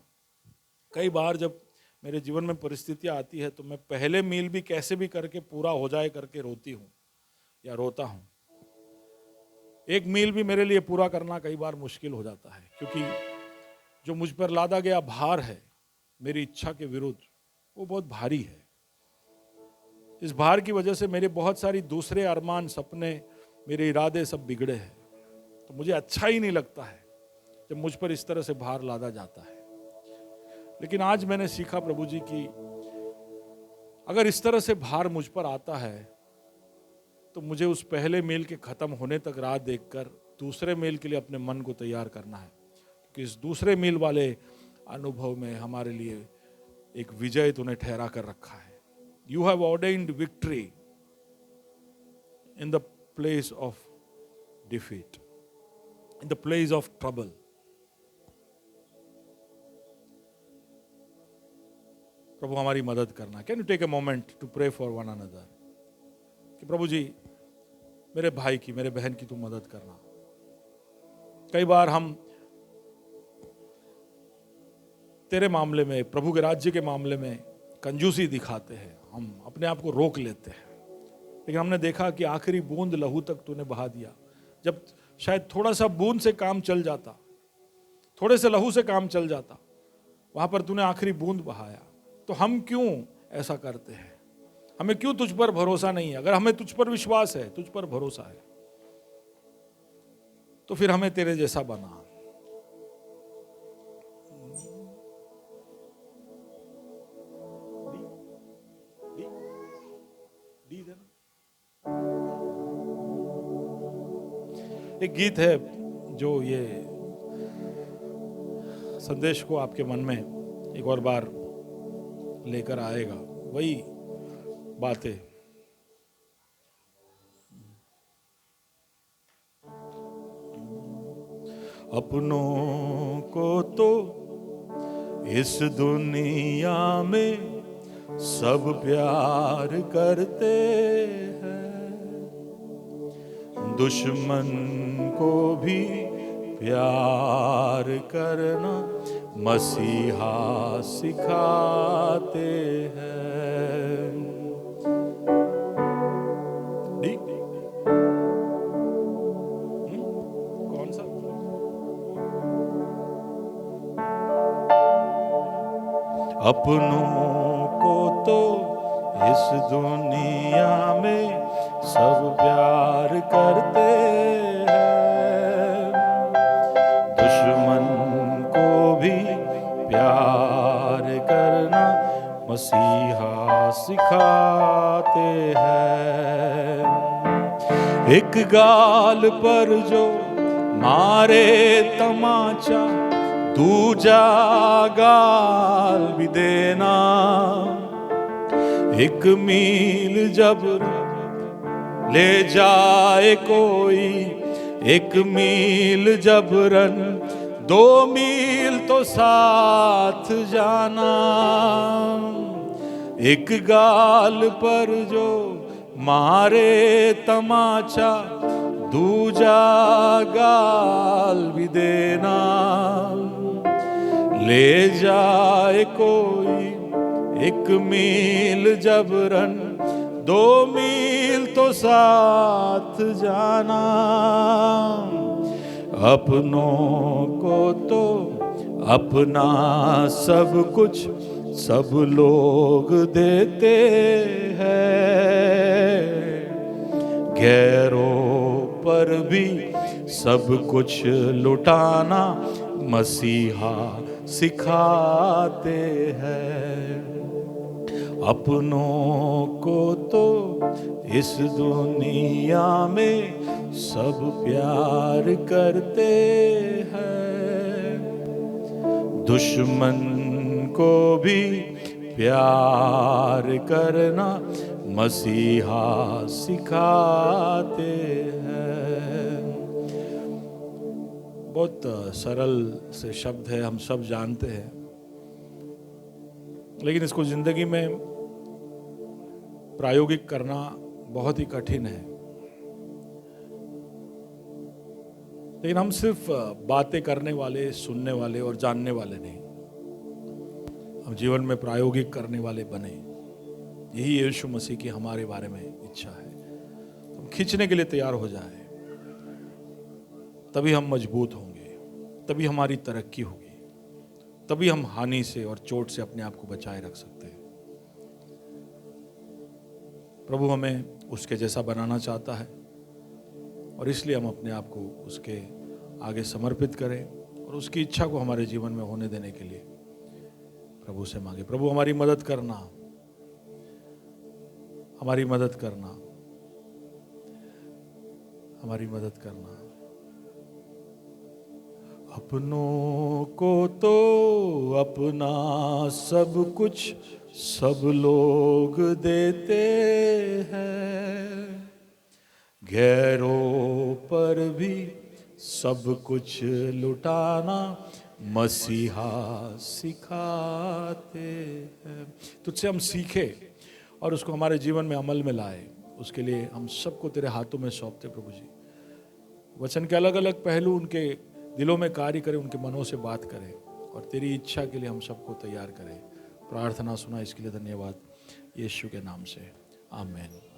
कई बार जब मेरे जीवन में परिस्थितियां आती है तो मैं पहले मील भी कैसे भी करके पूरा हो जाए करके रोती हूँ या रोता हूँ। एक मील भी मेरे लिए पूरा करना कई बार मुश्किल हो जाता है, क्योंकि जो मुझ पर लादा गया भार है मेरी इच्छा के विरुद्ध, वो बहुत भारी है। इस भार की वजह से मेरे बहुत सारी दूसरे अरमान, सपने, मेरे इरादे सब बिगड़े हैं। तो मुझे अच्छा ही नहीं लगता है जब मुझ पर इस तरह से भार लादा जाता है। लेकिन आज मैंने सीखा प्रभु जी कि अगर इस तरह से भार मुझ पर आता है तो मुझे उस पहले मील के खत्म होने तक राह देखकर दूसरे मील के लिए अपने मन को तैयार करना है, क्योंकि इस दूसरे मील वाले अनुभव में हमारे लिए एक विजय तूने ठहरा कर रखा है। You have ordained victory in the place of defeat, in the place of trouble. प्रभु हमारी मदद करना। Can you take a moment to pray for one another कि प्रभु जी मेरे भाई की, मेरे बहन की तू मदद करना। कई बार हम तेरे मामले में, प्रभु के राज्य के मामले में कंजूसी दिखाते हैं, हम अपने आप को रोक लेते हैं, लेकिन हमने देखा कि आखिरी बूंद लहू तक तूने बहा दिया। जब शायद थोड़ा सा बूंद से काम चल जाता, थोड़े से लहू से काम चल जाता, वहां पर तूने आखिरी बूंद बहाया। तो हम क्यों ऐसा करते हैं? हमें क्यों तुझ पर भरोसा नहीं है? अगर हमें तुझ पर विश्वास है, तुझ पर भरोसा है, तो फिर हमें तेरे जैसा बना। एक गीत है जो ये संदेश को आपके मन में एक और बार लेकर आएगा, वही बातें। अपनों को तो इस दुनिया में सब प्यार करते हैं, दुश्मन को भी प्यार करना मसीहा सिखाते हैं। कौन सा? अपनों को तो इस दुनिया में सब प्यार करते हैं, दुश्मन को भी प्यार करना मसीहा सिखाते हैं। एक गाल पर जो मारे तमाचा, दूजा गाल भी देना। एक मील जब ले जाए कोई, एक मील जबरन, 2 मील तो साथ जाना। एक गाल पर जो मारे तमाचा, दूजा गाल भी देना। ले जाए कोई एक मील जबरन, 2 मील तो साथ जाना। अपनों को तो अपना सब कुछ सब लोग देते हैं, गैरों पर भी सब कुछ लुटाना मसीहा सिखाते हैं। अपनों को तो इस दुनिया में सब प्यार करते हैं, दुश्मन को भी प्यार करना मसीहा सिखाते हैं। बहुत सरल से शब्द है, हम सब जानते हैं, लेकिन इसको जिंदगी में प्रायोगिक करना बहुत ही कठिन है। लेकिन हम सिर्फ बातें करने वाले, सुनने वाले और जानने वाले नहीं, हम जीवन में प्रायोगिक करने वाले बने। यही यीशु मसीह की हमारे बारे में इच्छा है। हम खींचने के लिए तैयार हो जाए, तभी हम मजबूत होंगे, तभी हमारी तरक्की होगी, तभी हम हानि से और चोट से अपने आप को बचाए रख सकते हैं। प्रभु हमें उसके जैसा बनाना चाहता है और इसलिए हम अपने आप को उसके आगे समर्पित करें और उसकी इच्छा को हमारे जीवन में होने देने के लिए प्रभु से मांगे। प्रभु हमारी मदद करना, हमारी मदद करना, हमारी मदद करना। अपनों को तो अपना सब कुछ सब लोग देते हैं, गैरों पर भी सब कुछ लुटाना मसीहा सिखाते हैं। तुझसे हम सीखे और उसको हमारे जीवन में अमल में लाए, उसके लिए हम सबको तेरे हाथों में सौंपते प्रभु जी। वचन के अलग अलग पहलू उनके दिलों में कार्य करें, उनके मनों से बात करें और तेरी इच्छा के लिए हम सबको तैयार करें। प्रार्थना सुना इसके लिए धन्यवाद, यीशु के नाम से, आमीन।